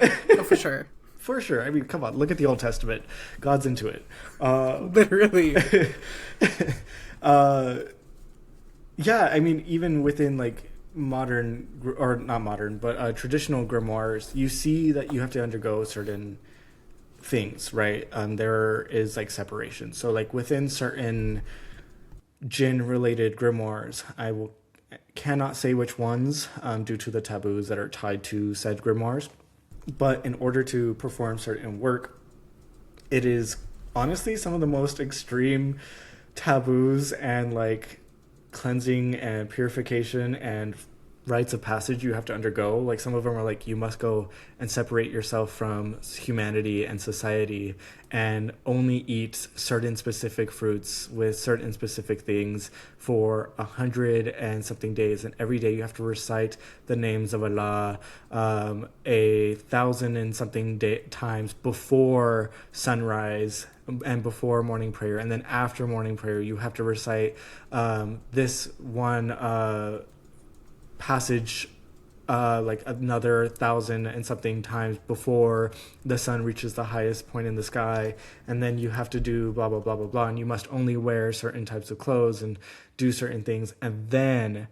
for sure. For sure. I mean, come on, look at the Old Testament. God's into it. Literally. Yeah, I mean, even within like modern, or not modern, but traditional grimoires, you see that you have to undergo certain things, right? There is like separation. So like within certain jinn related grimoires, cannot say which ones due to the taboos that are tied to said grimoires, but in order to perform certain work, it is honestly some of the most extreme taboos and like cleansing and purification and rites of passage you have to undergo. Like some of them are like, you must go and separate yourself from humanity and society and only eat certain specific fruits with certain specific things for 100 and something days, and every day you have to recite the names of Allah 1,000 and something times before sunrise and before morning prayer, and then after morning prayer you have to recite this one passage like another 1,000 and something times before the sun reaches the highest point in the sky, and then you have to do blah blah blah blah blah, and you must only wear certain types of clothes and do certain things, and then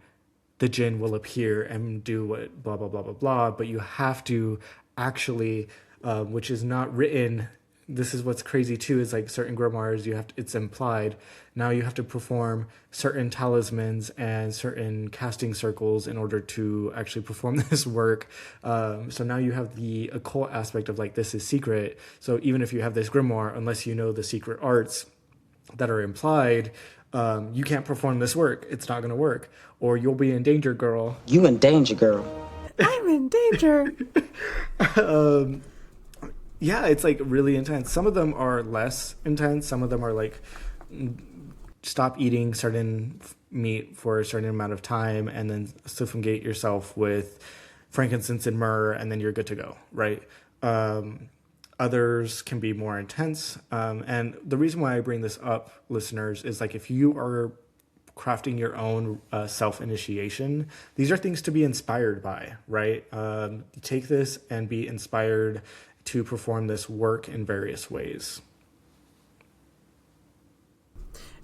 the jinn will appear and do what blah blah blah blah blah. But you have to actually which is not written. This is what's crazy too, is like certain grimoires it's implied. Now you have to perform certain talismans and certain casting circles in order to actually perform this work. So now you have the occult aspect of like, this is secret. So even if you have this grimoire, unless you know the secret arts that are implied, you can't perform this work. It's not going to work, or you'll be in danger, girl. You in danger, girl. I'm in danger. Yeah, it's like really intense. Some of them are less intense. Some of them are like, stop eating certain meat for a certain amount of time and then suffocate yourself with frankincense and myrrh, and then you're good to go, right? Others can be more intense. And the reason why I bring this up, listeners, is like, if you are crafting your own self-initiation, these are things to be inspired by, right? Take this and be inspired to perform this work in various ways.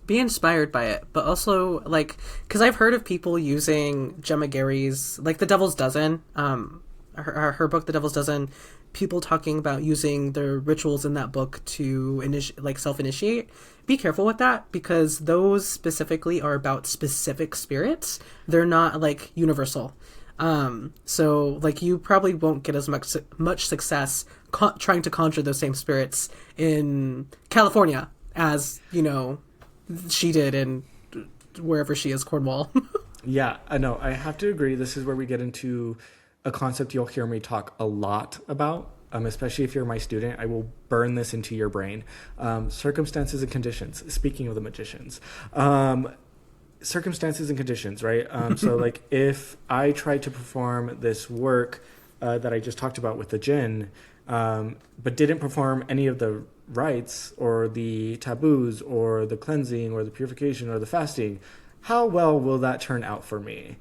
Be inspired by it, but also like, because I've heard of people using Gemma Gary's, like, The Devil's Dozen, her book The Devil's Dozen, people talking about using the rituals in that book to self-initiate. Be careful with that, because those specifically are about specific spirits. They're not like universal. So like, you probably won't get as much success trying to conjure those same spirits in California as, you know, she did in wherever she is, Cornwall. Yeah, I know. I have to agree. This is where we get into a concept you'll hear me talk a lot about, especially if you're my student. I will burn this into your brain. Circumstances and conditions. Speaking of the magicians. Circumstances and conditions, right? So like, if I try to perform this work that I just talked about with the jinn, but didn't perform any of the rites or the taboos or the cleansing or the purification or the fasting, how well will that turn out for me?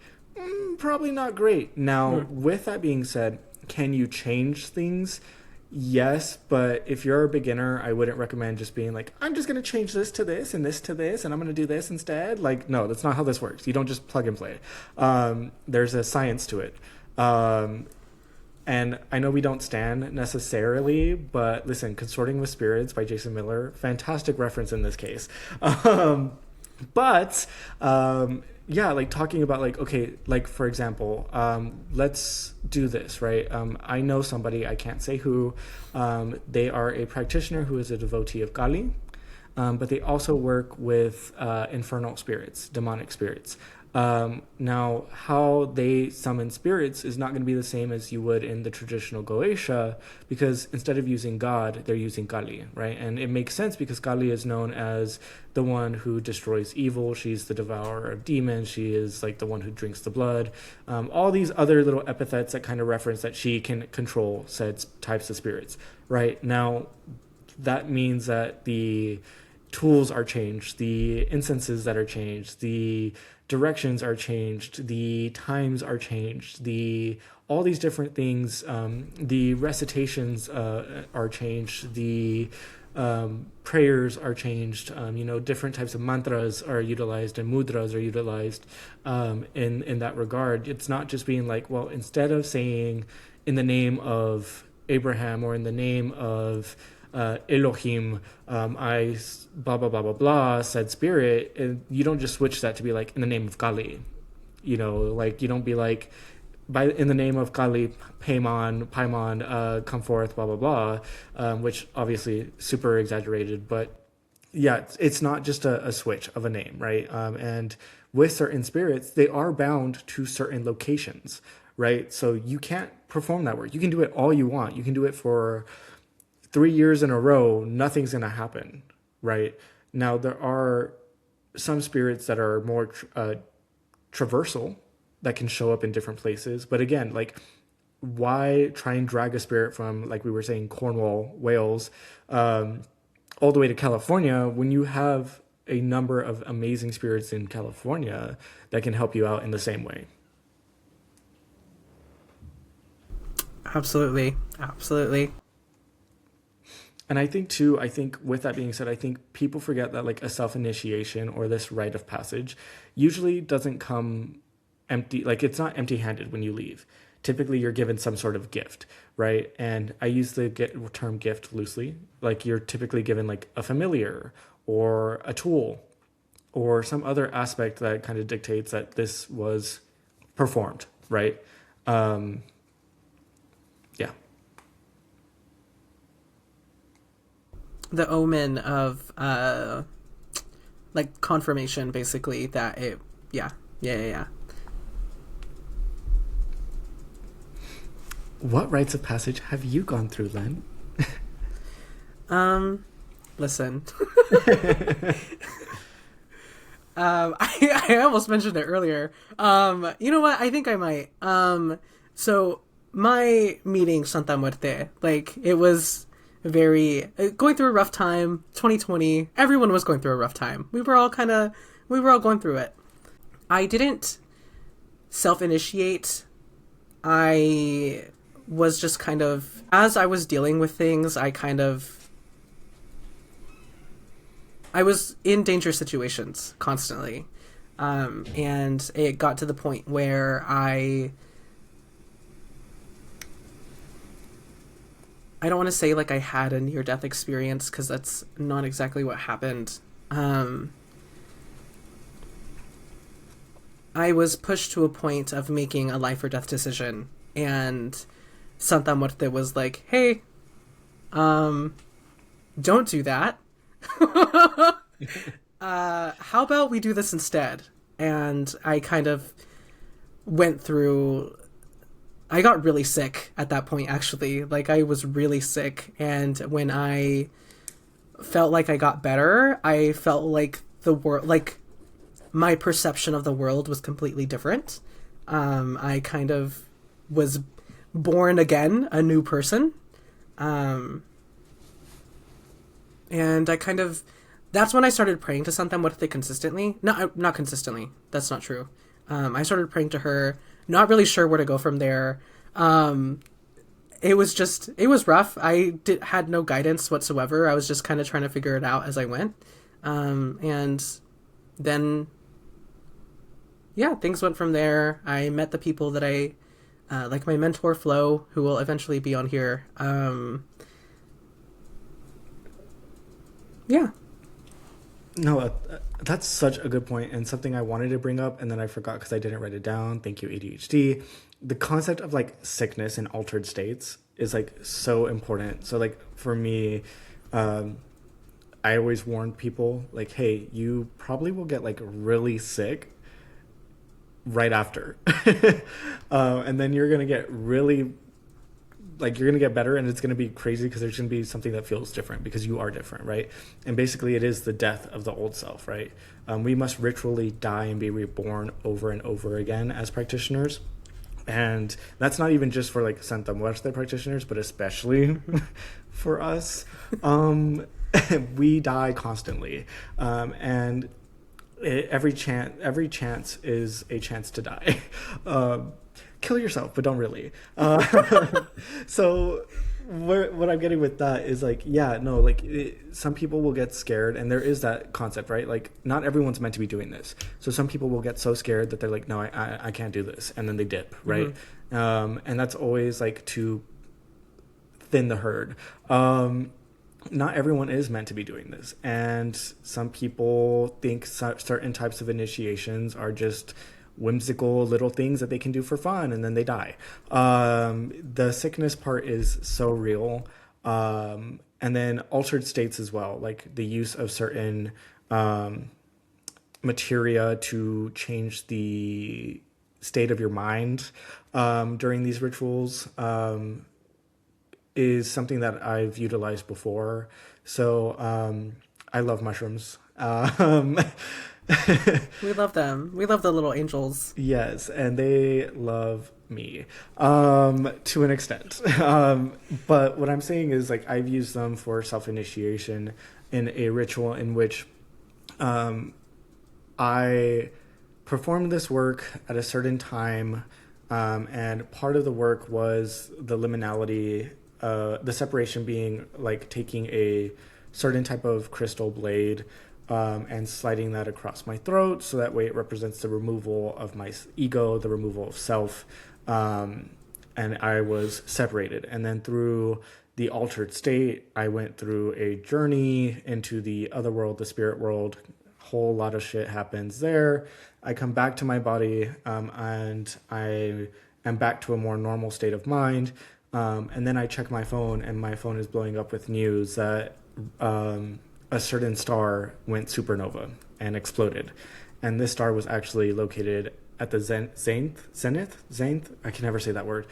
Probably not great. Now, with that being said, can you change things? Yes, but if you're a beginner, I wouldn't recommend just being like, I'm just going to change this to this and this to this, and I'm going to do this instead. Like, no, that's not how this works. You don't just plug and play. There's a science to it. And I know we don't stand necessarily, but listen, Consorting with Spirits by Jason Miller, fantastic reference in this case. But yeah, like talking about like, okay, like for example, let's do this, right? I know somebody, I can't say who, they are a practitioner who is a devotee of Kali, but they also work with infernal spirits, demonic spirits. Now, how they summon spirits is not going to be the same as you would in the traditional Goetia, because instead of using God, they're using Kali, right? And it makes sense because Kali is known as the one who destroys evil. She's the devourer of demons. She is like the one who drinks the blood. All these other little epithets that kind of reference that she can control said types of spirits, right? Now, that means that the tools are changed, the incenses that are changed, the directions are changed, the times are changed, the all these different things, the recitations are changed, the prayers are changed, different types of mantras are utilized and mudras are utilized in that regard. It's not just being like, well, instead of saying in the name of Abraham or in the name of Elohim, I blah blah blah blah blah said spirit, and you don't just switch that to be like in the name of Kali, like you don't be like in the name of Kali, Paimon, come forth, blah blah blah, which obviously super exaggerated, but yeah, it's not just a switch of a name, right? And with certain spirits, they are bound to certain locations, right? So you can't perform that work. You can do it all you want. You can do it for 3 years in a row, nothing's going to happen, right? Now, there are some spirits that are more traversal that can show up in different places. But again, like, why try and drag a spirit from, like we were saying, Cornwall, Wales, all the way to California when you have a number of amazing spirits in California that can help you out in the same way? Absolutely. Absolutely. And I think with that being said, I think people forget that like a self-initiation or this rite of passage usually doesn't come empty. Like it's not empty-handed when you leave. Typically you're given some sort of gift, right? And I use the term gift loosely. Like you're typically given like a familiar or a tool or some other aspect that kind of dictates that this was performed, right? Yeah. The omen of like confirmation, basically, that it yeah. What rites of passage have you gone through, Len? Listen. I almost mentioned it earlier. You know what? I think I might. So my meeting Santa Muerte, like it was very going through a rough time. 2020, everyone was going through a rough time. We were all going through it. I didn't self-initiate. I was just kind of, as I was dealing with things, I was in dangerous situations constantly. And it got to the point where I don't want to say like I had a near-death experience, because that's not exactly what happened. I was pushed to a point of making a life or death decision, and Santa Muerte was like, hey, don't do that. How about we do this instead? And I kind of I got really sick at that point, actually. Like, I was really sick, and when I felt like I got better, I felt like the world, like, my perception of the world was completely different. I kind of was born again, a new person. And that's when I started praying to Santa Muerte consistently. Not consistently. That's not true. I started praying to her, not really sure where to go from there. It was rough. I had no guidance whatsoever. I was just kind of trying to figure it out as I went. And then, yeah, things went from there. I met the people that I like my mentor Flo, who will eventually be on here. Yeah. No, that's such a good point, and something I wanted to bring up, and then I forgot because I didn't write it down. Thank you, ADHD. The concept of like sickness and altered states is like so important. So like for me, I always warn people like, hey, you probably will get like really sick right after, and then you're gonna get really like you're gonna get better, and it's gonna be crazy because there's gonna be something that feels different because you are different, right? And basically it is the death of the old self, right? We must ritually die and be reborn over and over again as practitioners, and that's not even just for like Santa Muerte practitioners, but especially for us. We die constantly, and every chance is a chance to die. Kill yourself, but don't really. So what I'm getting with that is like, yeah, no, like some people will get scared, and there is that concept, right? Like not everyone's meant to be doing this. So some people will get so scared that they're like, no, I can't do this, and then they dip, right? And that's always like to thin the herd. Not everyone is meant to be doing this, and some people think certain types of initiations are just whimsical little things that they can do for fun, and then they die. The sickness part is so real, and then altered states as well, like the use of certain materia to change the state of your mind during these rituals. Is something that I've utilized before. So I love mushrooms. We love them. We love the little angels. Yes, and they love me to an extent. But what I'm saying is like I've used them for self-initiation in a ritual in which I performed this work at a certain time, and part of the work was the liminality, the separation being like taking a certain type of crystal blade and sliding that across my throat, so that way it represents the removal of my ego, the removal of self, and I was separated. And then through the altered state, I went through a journey into the other world, the spirit world. Whole lot of shit happens there. I come back to my body, and I am back to a more normal state of mind. And then I check my phone, and my phone is blowing up with news that a certain star went supernova and exploded. And this star was actually located at the zenith, I can never say that word,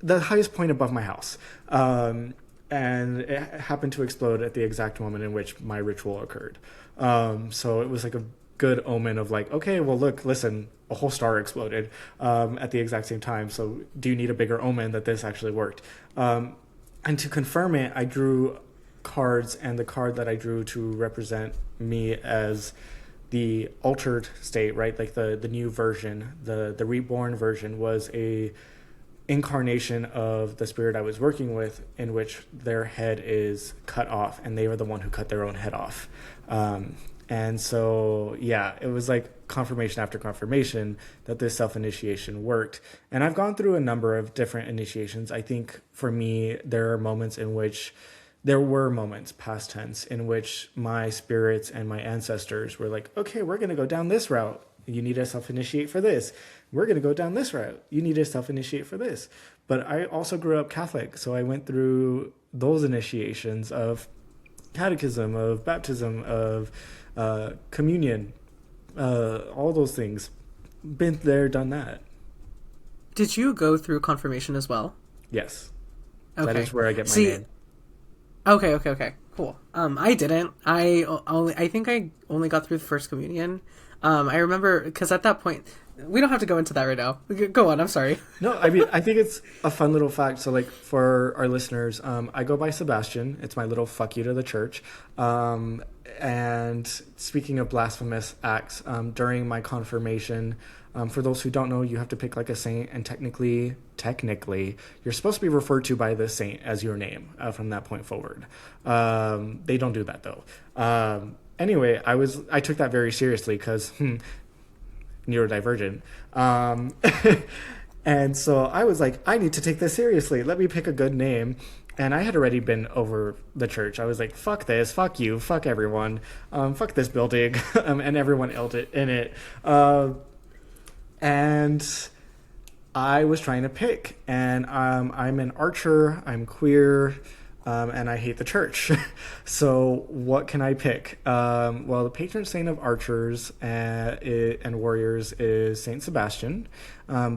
the highest point above my house. And it happened to explode at the exact moment in which my ritual occurred. So it was like a good omen of like, okay, well, look, listen, a whole star exploded at the exact same time. So do you need a bigger omen that this actually worked? And to confirm it, I drew cards, and the card that I drew to represent me as the altered state, right? Like the new version, the reborn version, was a incarnation of the spirit I was working with, in which their head is cut off, and they were the one who cut their own head off. And so, yeah, it was like confirmation after confirmation that this self-initiation worked. And I've gone through a number of different initiations. I think for me, there were moments, past tense, in which my spirits and my ancestors were like, okay, we're going to go down this route. You need to self-initiate for this. We're going to go down this route. You need to self-initiate for this. But I also grew up Catholic, so I went through those initiations of catechism, of baptism, of communion, all those things. Been there, done that. Did you go through confirmation as well? Yes. Okay. That is where I get my name. Okay, cool. I didn't. I think I only got through the first communion. I remember, because at that point, we don't have to go into that right now. Go on, I'm sorry. No, I mean, I think it's a fun little fact. So, like, for our listeners, I go by Sebastian. It's my little fuck you to the church. And speaking of blasphemous acts, during my confirmation, for those who don't know, you have to pick like a saint, and technically, you're supposed to be referred to by the saint as your name from that point forward. They don't do that though. Anyway, I took that very seriously because neurodivergent. And so I was like, I need to take this seriously. Let me pick a good name. And I had already been over the church. I was like, fuck this, fuck you, fuck everyone, fuck this building, and everyone in it. And I was trying to pick. And I'm an archer, I'm queer, and I hate the church. So what can I pick? Well, the patron saint of archers and warriors is Saint Sebastian.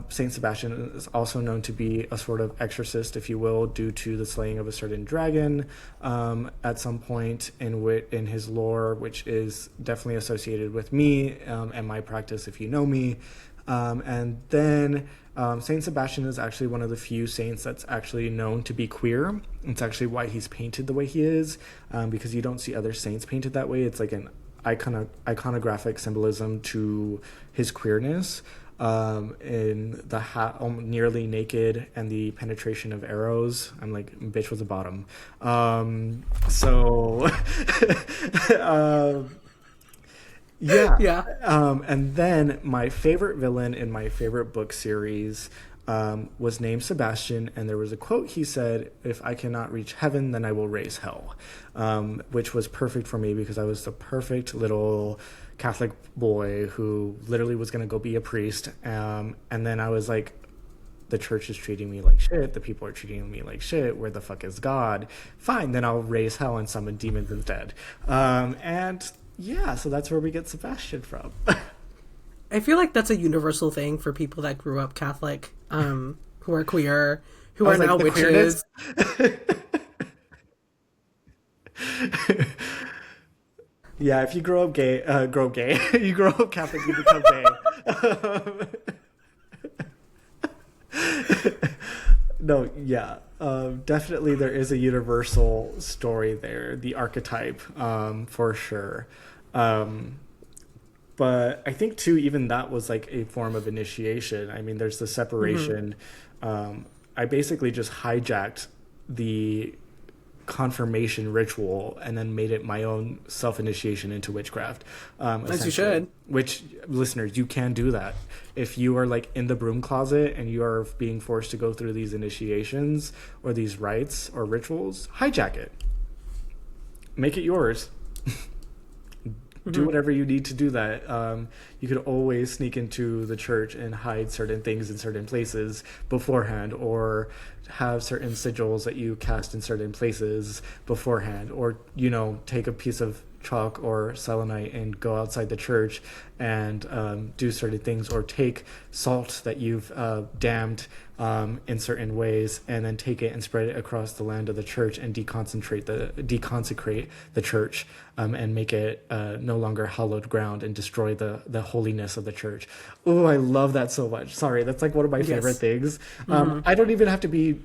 Saint Sebastian is also known to be a sort of exorcist, if you will, due to the slaying of a certain dragon at some point in his lore, which is definitely associated with me and my practice, if you know me. And then Saint Sebastian is actually one of the few saints that's actually known to be queer. It's actually why he's painted the way he is, because you don't see other saints painted that way. It's like an iconographic symbolism to his queerness, in the hat, nearly naked, and the penetration of arrows. I'm like, bitch was a bottom. Yeah. Yeah. And then my favorite villain in my favorite book series was named Sebastian, and there was a quote he said, "If I cannot reach heaven, then I will raise hell," which was perfect for me because I was the perfect little Catholic boy who literally was going to go be a priest. And then I was like, the church is treating me like shit. The people are treating me like shit. Where the fuck is God? Fine, then I'll raise hell and summon demons instead. And yeah, so that's where we get Sebastian from. I feel like that's a universal thing for people that grew up Catholic, who are queer, who are now witches. Yeah, if you grow up gay, you grow up Catholic, you become gay. No, yeah, definitely there is a universal story there, the archetype, for sure. But I think too, even that was like a form of initiation. I mean, there's the separation. I basically just hijacked the confirmation ritual and then made it my own self-initiation into witchcraft. As you should. Which, listeners, you can do that. If you are like in the broom closet and you are being forced to go through these initiations or these rites or rituals, hijack it. Make it yours. Do whatever you need to do that. You could always sneak into the church and hide certain things in certain places beforehand, or have certain sigils that you cast in certain places beforehand, or, you know, take a piece of chalk or selenite and go outside the church and do certain things, or take salt that you've damned in certain ways and then take it and spread it across the land of the church and deconsecrate the church, and make it no longer hallowed ground and destroy the holiness of the church. Oh, I love that so much. Sorry, that's like one of my favorite things. I don't even have to be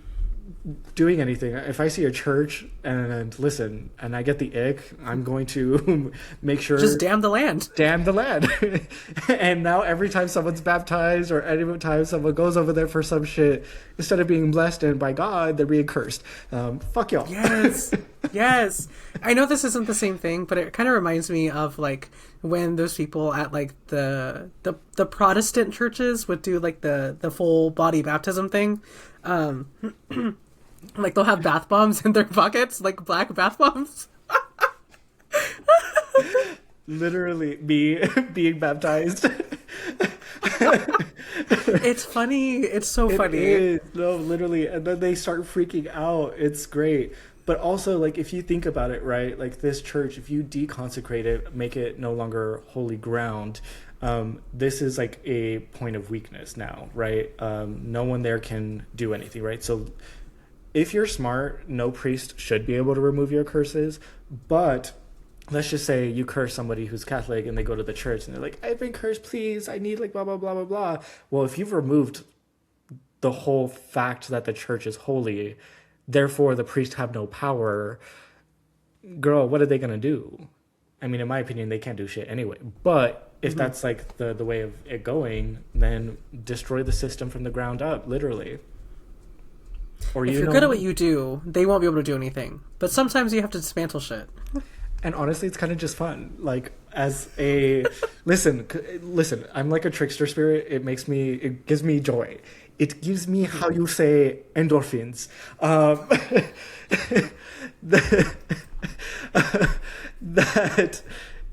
doing anything. If I see a church and listen and I get the ick, I'm going to make sure, just damn the land. And now every time someone's baptized or any time someone goes over there for some shit, instead of being blessed and by God, they're being cursed. Fuck y'all. Yes. I know this isn't the same thing, but it kind of reminds me of like when those people at like the Protestant churches would do like the full body baptism thing. Like they'll have bath bombs in their pockets, like black bath bombs. Literally me being baptized. It's funny. It's so funny. It is. No, literally. And then they start freaking out. It's great. But also, like, if you think about it, right, like this church, if you deconsecrate it, make it no longer holy ground, this is like a point of weakness now, right? No one there can do anything, right? So if you're smart, no priest should be able to remove your curses. But let's just say you curse somebody who's Catholic and they go to the church and they're like, I've been cursed, please, I need like blah, blah, blah, blah, blah. Well, if you've removed the whole fact that the church is holy, therefore the priests have no power, girl, what are they going to do? I mean, in my opinion, they can't do shit anyway. But if that's like the way of it going, then destroy the system from the ground up, literally. Or if you're good at what you do, they won't be able to do anything. But sometimes you have to dismantle shit. And honestly, it's kind of just fun. Like, as a listen, I'm like a trickster spirit. It gives me joy. it gives me, how you say, endorphins. The- that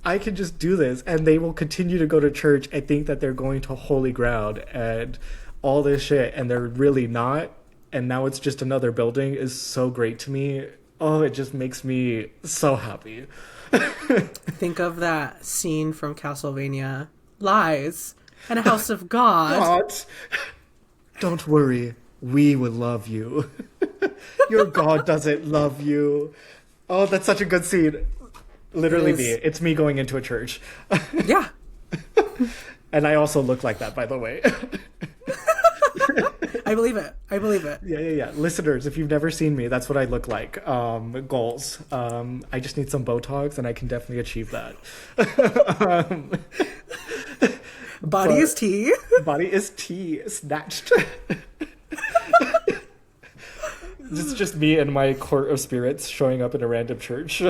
I can just do this, and they will continue to go to church and think that they're going to holy ground and all this shit, and they're really not. And now it's just another building is so great to me. Oh, it just makes me so happy. Think of that scene from Castlevania, Lies, and a House of God. God, don't worry, we will love you. Your God doesn't love you. Oh, that's such a good scene. Literally It me. is. It's me going into a church. Yeah. And I also look like that, by the way. I believe it. I believe it. Yeah. Listeners, if you've never seen me, that's what I look like. Goals. I just need some Botox, and I can definitely achieve that. Body But- is tea. Body is tea. Snatched. It's just me and my court of spirits showing up in a random church.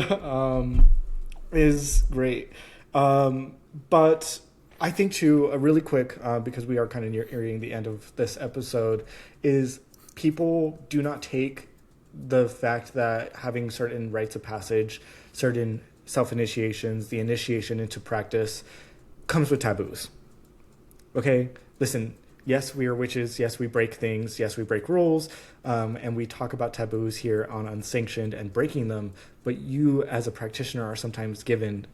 Is great. But I think too, really quick, because we are kind of nearing the end of this episode, is people do not take the fact that having certain rites of passage, certain self-initiations, the initiation into practice, comes with taboos. Okay? Listen, yes, we are witches. Yes, we break things. Yes, we break rules. And we talk about taboos here on Unsanctioned and breaking them. But you, as a practitioner, are sometimes given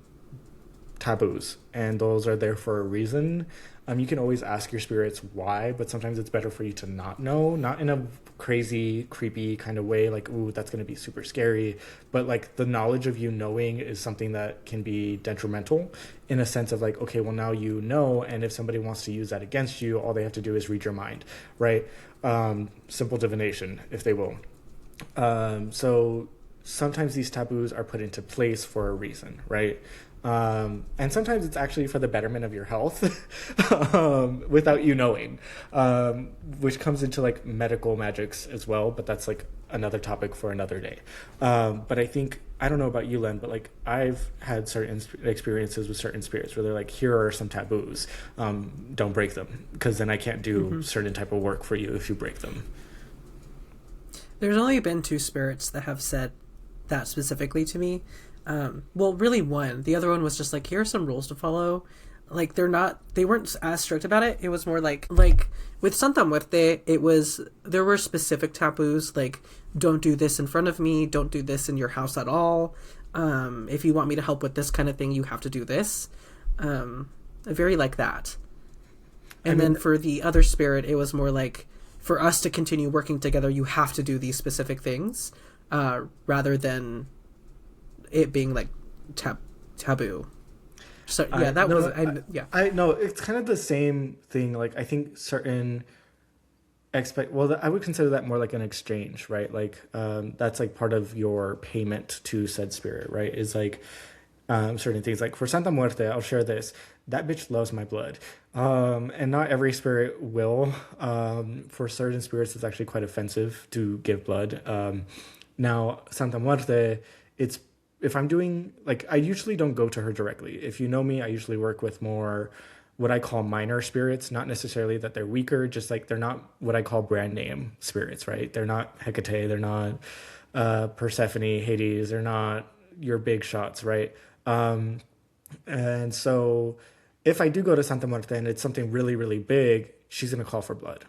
taboos, and those are there for a reason. You can always ask your spirits why, but sometimes it's better for you to not know, not in a crazy, creepy kind of way, like, ooh, that's going to be super scary. But like the knowledge of you knowing is something that can be detrimental in a sense of like, okay, well, now you know, and if somebody wants to use that against you, all they have to do is read your mind, right? Simple divination, if they will. So sometimes these taboos are put into place for a reason, right? And sometimes it's actually for the betterment of your health, without you knowing, which comes into like medical magics as well, but that's like another topic for another day. But I think, I don't know about you, Len, but like I've had certain experiences with certain spirits where they're like, here are some taboos, don't break them, because then I can't do certain type of work for you if you break them. There's only been 2 spirits that have said that specifically to me. Well, really one. The other one was just like, here are some rules to follow. Like they weren't as strict about it. It was more like with Santa Muerte, there were specific taboos, like don't do this in front of me, don't do this in your house at all. If you want me to help with this kind of thing, you have to do this. Very like that. And then for the other spirit, it was more like, for us to continue working together, you have to do these specific things, rather than it being like taboo. So yeah, I know it's kind of the same thing. Like I think certain I would consider that more like an exchange, right? Like that's like part of your payment to said spirit, right? Is like certain things. Like for Santa Muerte, I'll share this. That bitch loves my blood. And not every spirit will. For certain spirits, it's actually quite offensive to give blood. Now, Santa Muerte, if I'm doing, like, I usually don't go to her directly. If you know me, I usually work with more what I call minor spirits, not necessarily that they're weaker, just like they're not what I call brand name spirits, right? They're not Hecate, they're not Persephone, Hades, they're not your big shots, right? And so if I do go to Santa Muerte and it's something really, really big, she's going to call for blood.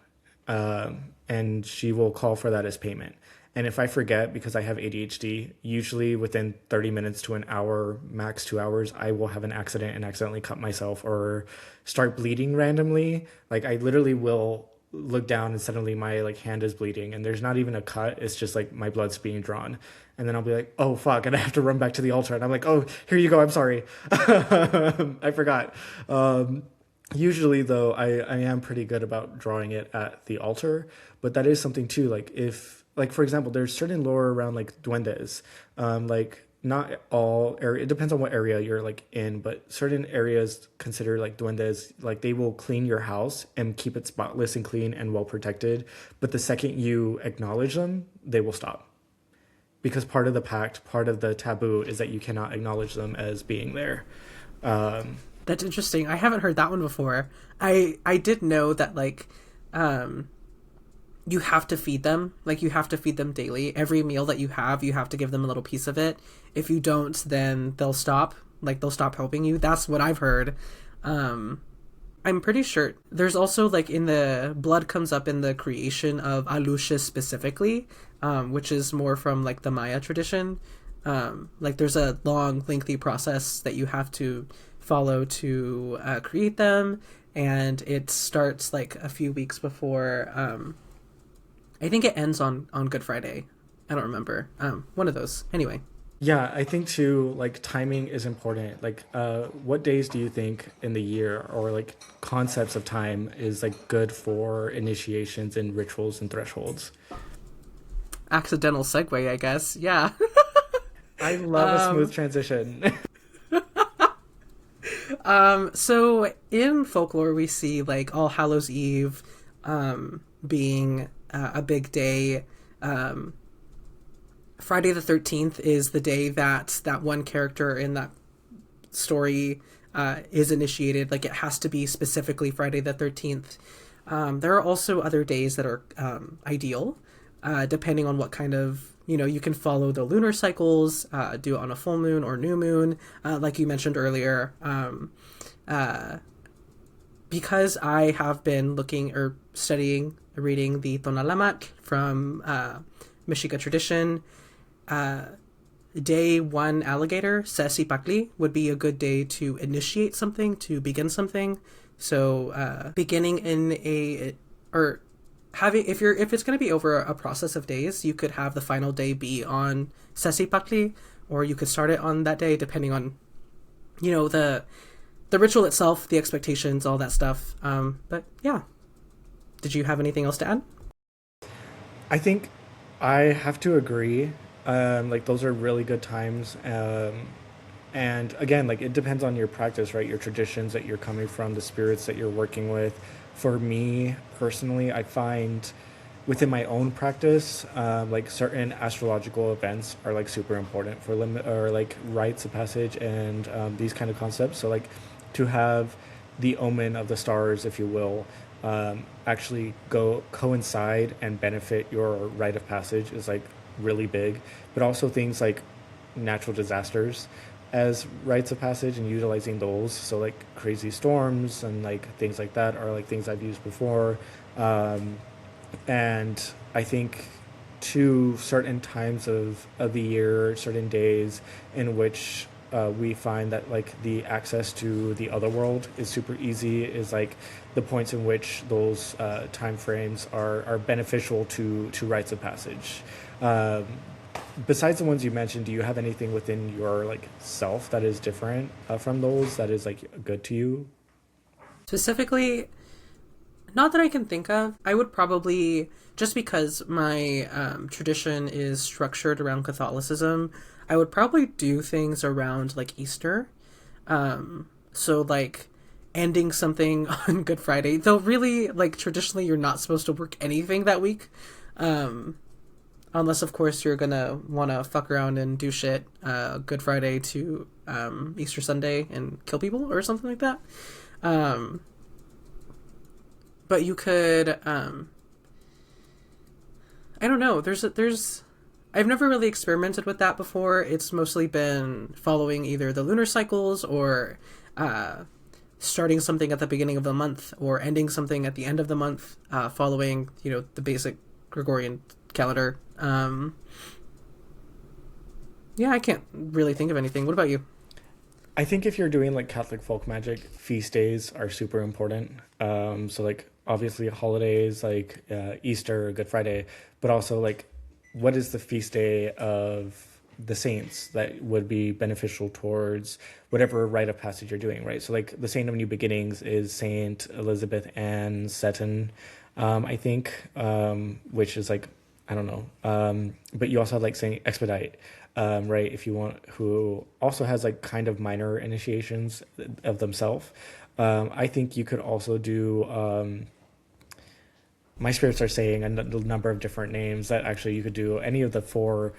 And she will call for that as payment. And if I forget, because I have ADHD, usually within 30 minutes to an hour, max 2 hours, I will have an accident and accidentally cut myself or start bleeding randomly. Like I literally will look down and suddenly my like hand is bleeding and there's not even a cut. It's just like my blood's being drawn. And then I'll be like, oh, fuck. And I have to run back to the altar. And I'm like, oh, here you go. I'm sorry. I forgot. Usually, though, I am pretty good about drawing it at the altar. But that is something, too. Like, for example, there's certain lore around, like, duendes. Like, not all area. It depends on what area you're, like, in. But certain areas consider, like, duendes, like, they will clean your house and keep it spotless and clean and well protected. But the second you acknowledge them, they will stop. Because part of the pact, part of the taboo is that you cannot acknowledge them as being there. That's interesting. I haven't heard that one before. I did know that, like, you have to feed them. Like, you have to feed them daily. Every meal that you have to give them a little piece of it. If you don't, then they'll stop. Like, they'll stop helping you. That's what I've heard. I'm pretty sure there's also, like, in the blood comes up in the creation of Alushis specifically, which is more from, like, the Maya tradition. Like, there's a long, lengthy process that you have to follow to create them, and it starts, like, a few weeks before. I think it ends on Good Friday. I don't remember. One of those. Anyway. Yeah, I think too, like timing is important. Like, what days do you think in the year, or like concepts of time, is like good for initiations and rituals and thresholds? Accidental segue, I guess. Yeah. I love a smooth transition. So in folklore, we see like All Hallows Eve being a big day. Friday the 13th is the day that one character in that story is initiated. Like, it has to be specifically Friday the 13th. There are also other days that are ideal, depending on what kind of, you can follow the lunar cycles, do it on a full moon or new moon, like you mentioned earlier. Because I have been looking or reading the Tonalamak from Mexica tradition, day one alligator, Sesi Pakli, would be a good day to initiate something, to begin something. So beginning or having, if it's going to be over a process of days, you could have the final day be on Sesi Pakli, or you could start it on that day, depending on, the ritual itself, the expectations, all that stuff. But yeah. Did you have anything else to add? I think I have to agree. Like, those are really good times. And again, like, it depends on your practice, right? Your traditions that you're coming from, the spirits that you're working with. For me personally, I find within my own practice, like, certain astrological events are like super important for or like rites of passage and these kind of concepts. So like, to have the omen of the stars, if you will, actually coincide and benefit your rite of passage is like really big. But also things like natural disasters as rites of passage and utilizing those. So like crazy storms and like things like that are like things I've used before. And I think to certain times of the year, certain days in which we find that like the access to the other world is super easy, is like the points in which those time frames are beneficial to rites of passage. Besides the ones you mentioned, do you have anything within your like self that is different from those, that is like good to you? Specifically, not that I can think of. I would probably, just because my tradition is structured around Catholicism, I would probably do things around like Easter. So like ending something on Good Friday, though really, like, traditionally you're not supposed to work anything that week. Unless of course you're gonna wanna fuck around and do shit Good Friday to Easter Sunday and kill people or something like that. But you could I don't know, there's I've never really experimented with that before. It's mostly been following either the lunar cycles or starting something at the beginning of the month or ending something at the end of the month, following, the basic Gregorian calendar. Yeah, I can't really think of anything. What about you? I think if you're doing like Catholic folk magic, feast days are super important. So like obviously holidays like Easter, Good Friday, but also like what is the feast day of the saints that would be beneficial towards whatever rite of passage you're doing, right? So like the Saint of New Beginnings is Saint Elizabeth Ann Seton, I think, which is like, I don't know. But you also have like Saint Expedite, right? If you want, who also has like kind of minor initiations of themselves. I think you could also do, my spirits are saying a number of different names that actually you could do any of the four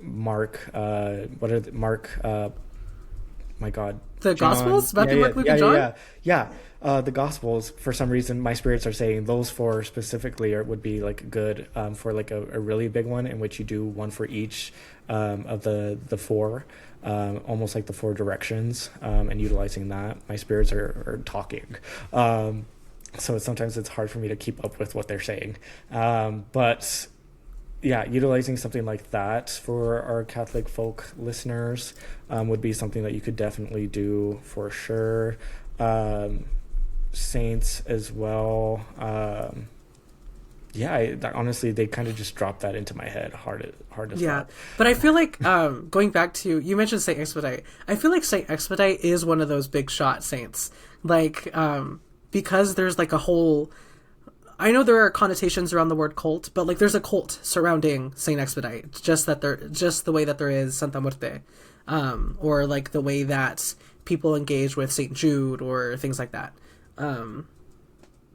Mark my God. The John, Gospels? Matthew, Mark, Luke, and John? The Gospels, for some reason, my spirits are saying those four specifically would be like good for like a really big one in which you do one for each of the four, almost like the four directions, and utilizing that. My spirits are talking. So sometimes it's hard for me to keep up with what they're saying. But yeah, utilizing something like that for our Catholic folk listeners would be something that you could definitely do for sure. Saints as well. Honestly, they kind of just dropped that into my head hard as Yeah, well. but I feel like going back to, you mentioned Saint Expedite. I feel like Saint Expedite is one of those big shot saints, like because there's like a whole. I know there are connotations around the word cult, but like there's a cult surrounding Saint Expedite, just the way that there is Santa Muerte, or like the way that people engage with Saint Jude or things like that.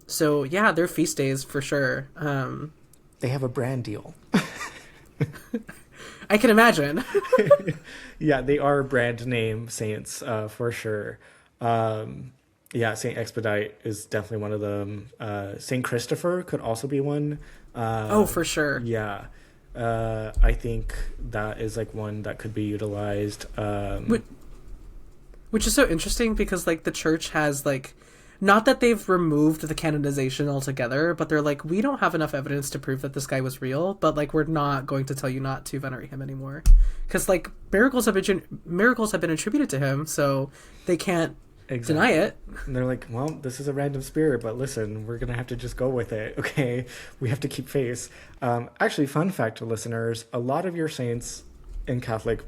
So yeah, they're feast days for sure. They have a brand deal. I can imagine. Yeah, they are brand name saints for sure. Saint Expedite is definitely one of them. Saint Christopher could also be one. Oh, for sure. Yeah. I think that is like one that could be utilized. Which is so interesting because like the church has like, not that they've removed the canonization altogether, but they're like, we don't have enough evidence to prove that this guy was real, but like we're not going to tell you not to venerate him anymore, because like miracles have been attributed to him, so they can't deny it. And they're like, well, this is a random spirit, but listen, we're gonna have to just go with it. Okay, we have to keep faith. Actually, fun fact to listeners: a lot of your saints in Catholic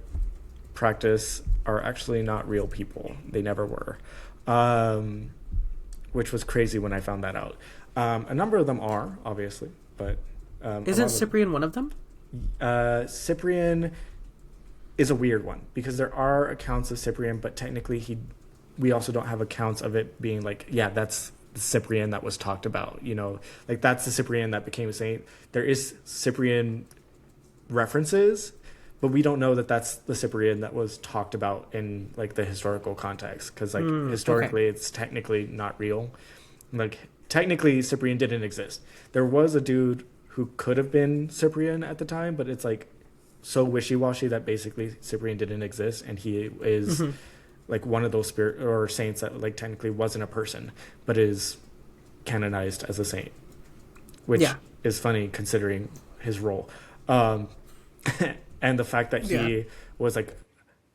practice are actually not real people. They never were. Which was crazy when I found that out. A number of them are, obviously, but... Isn't Cyprian one of them? Cyprian is a weird one, because there are accounts of Cyprian, but technically we also don't have accounts of it being like, yeah, that's the Cyprian that was talked about, like that's the Cyprian that became a saint. There is Cyprian references, but we don't know that that's the Cyprian that was talked about in like the historical context, because like historically it's technically not real. Like technically Cyprian didn't exist. There was a dude who could have been Cyprian at the time, but it's like so wishy-washy that basically Cyprian didn't exist, and he is like one of those spirit or saints that like technically wasn't a person but is canonized as a saint, which is funny considering his role. And the fact that he was like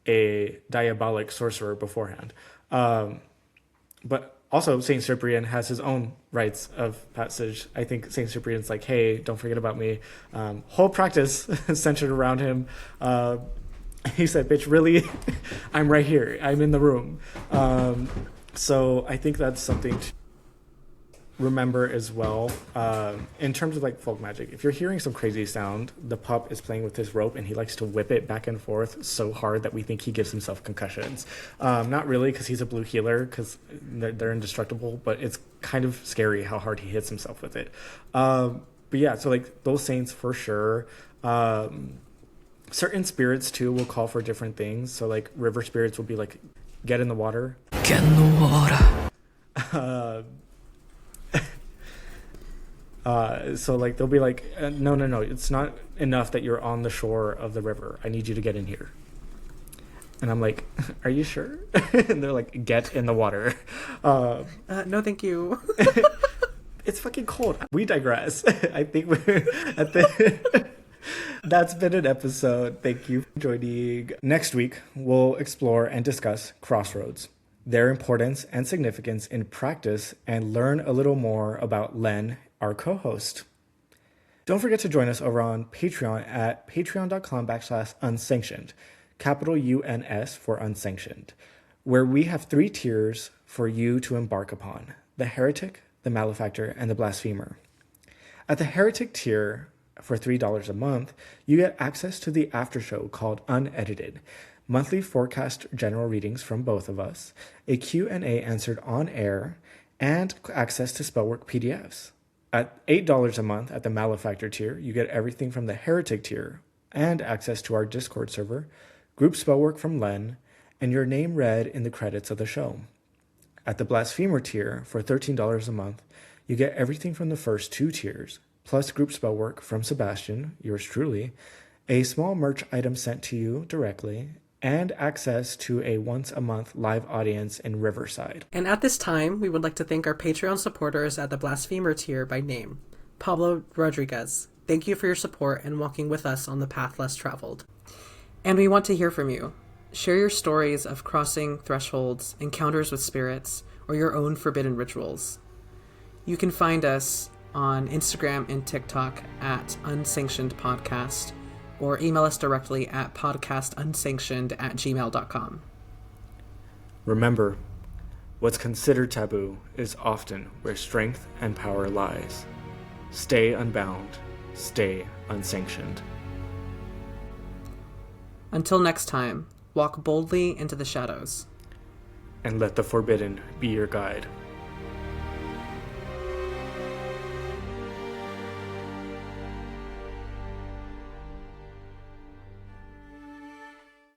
a diabolic sorcerer beforehand. But also Saint Cyprian has his own rites of passage. I think Saint Cyprian's like, hey, don't forget about me. Whole practice centered around him. He said, bitch, really? I'm right here. I'm in the room. So I think that's something to remember as well. In terms of like folk magic, if you're hearing some crazy sound, the pup is playing with his rope and he likes to whip it back and forth so hard that we think he gives himself concussions. Not really, because he's a blue healer, because they're indestructible, but it's kind of scary how hard he hits himself with it. But yeah, so like those saints for sure. Certain spirits too will call for different things. So like river spirits will be like, get in the water. Get in the water. So like they'll be like, no, it's not enough that you're on the shore of the river. I need you to get in here. And I'm like, are you sure? And they're like, get in the water. No, thank you. It's fucking cold. We digress. I think we're at the... That's been an episode. Thank you for joining. Next week, we'll explore and discuss crossroads, their importance and significance in practice, and learn a little more about Len, our co-host. Don't forget to join us over on Patreon at patreon.com/unsanctioned, capital UNS for unsanctioned, where we have 3 tiers for you to embark upon: the heretic, the malefactor, and the blasphemer. At the heretic tier, for $3 a month, you get access to the after show called Unedited, monthly forecast general readings from both of us, a Q&A answered on air, and access to spellwork PDFs. At $8 a month at the Malefactor tier, you get everything from the Heretic tier and access to our Discord server, group spellwork from Len, and your name read in the credits of the show. At the Blasphemer tier, for $13 a month, you get everything from the first 2 tiers, plus group spell work from Sebastian, yours truly, a small merch item sent to you directly, and access to a once-a-month live audience in Riverside. And at this time, we would like to thank our Patreon supporters at the Blasphemer tier by name. Pablo Rodriguez, thank you for your support and walking with us on the path less traveled. And we want to hear from you. Share your stories of crossing thresholds, encounters with spirits, or your own forbidden rituals. You can find us on Instagram and TikTok at Unsanctioned Podcast, or email us directly at podcastunsanctioned@gmail.com. Remember, what's considered taboo is often where strength and power lies. Stay unbound, stay unsanctioned. Until next time, walk boldly into the shadows. And let the forbidden be your guide.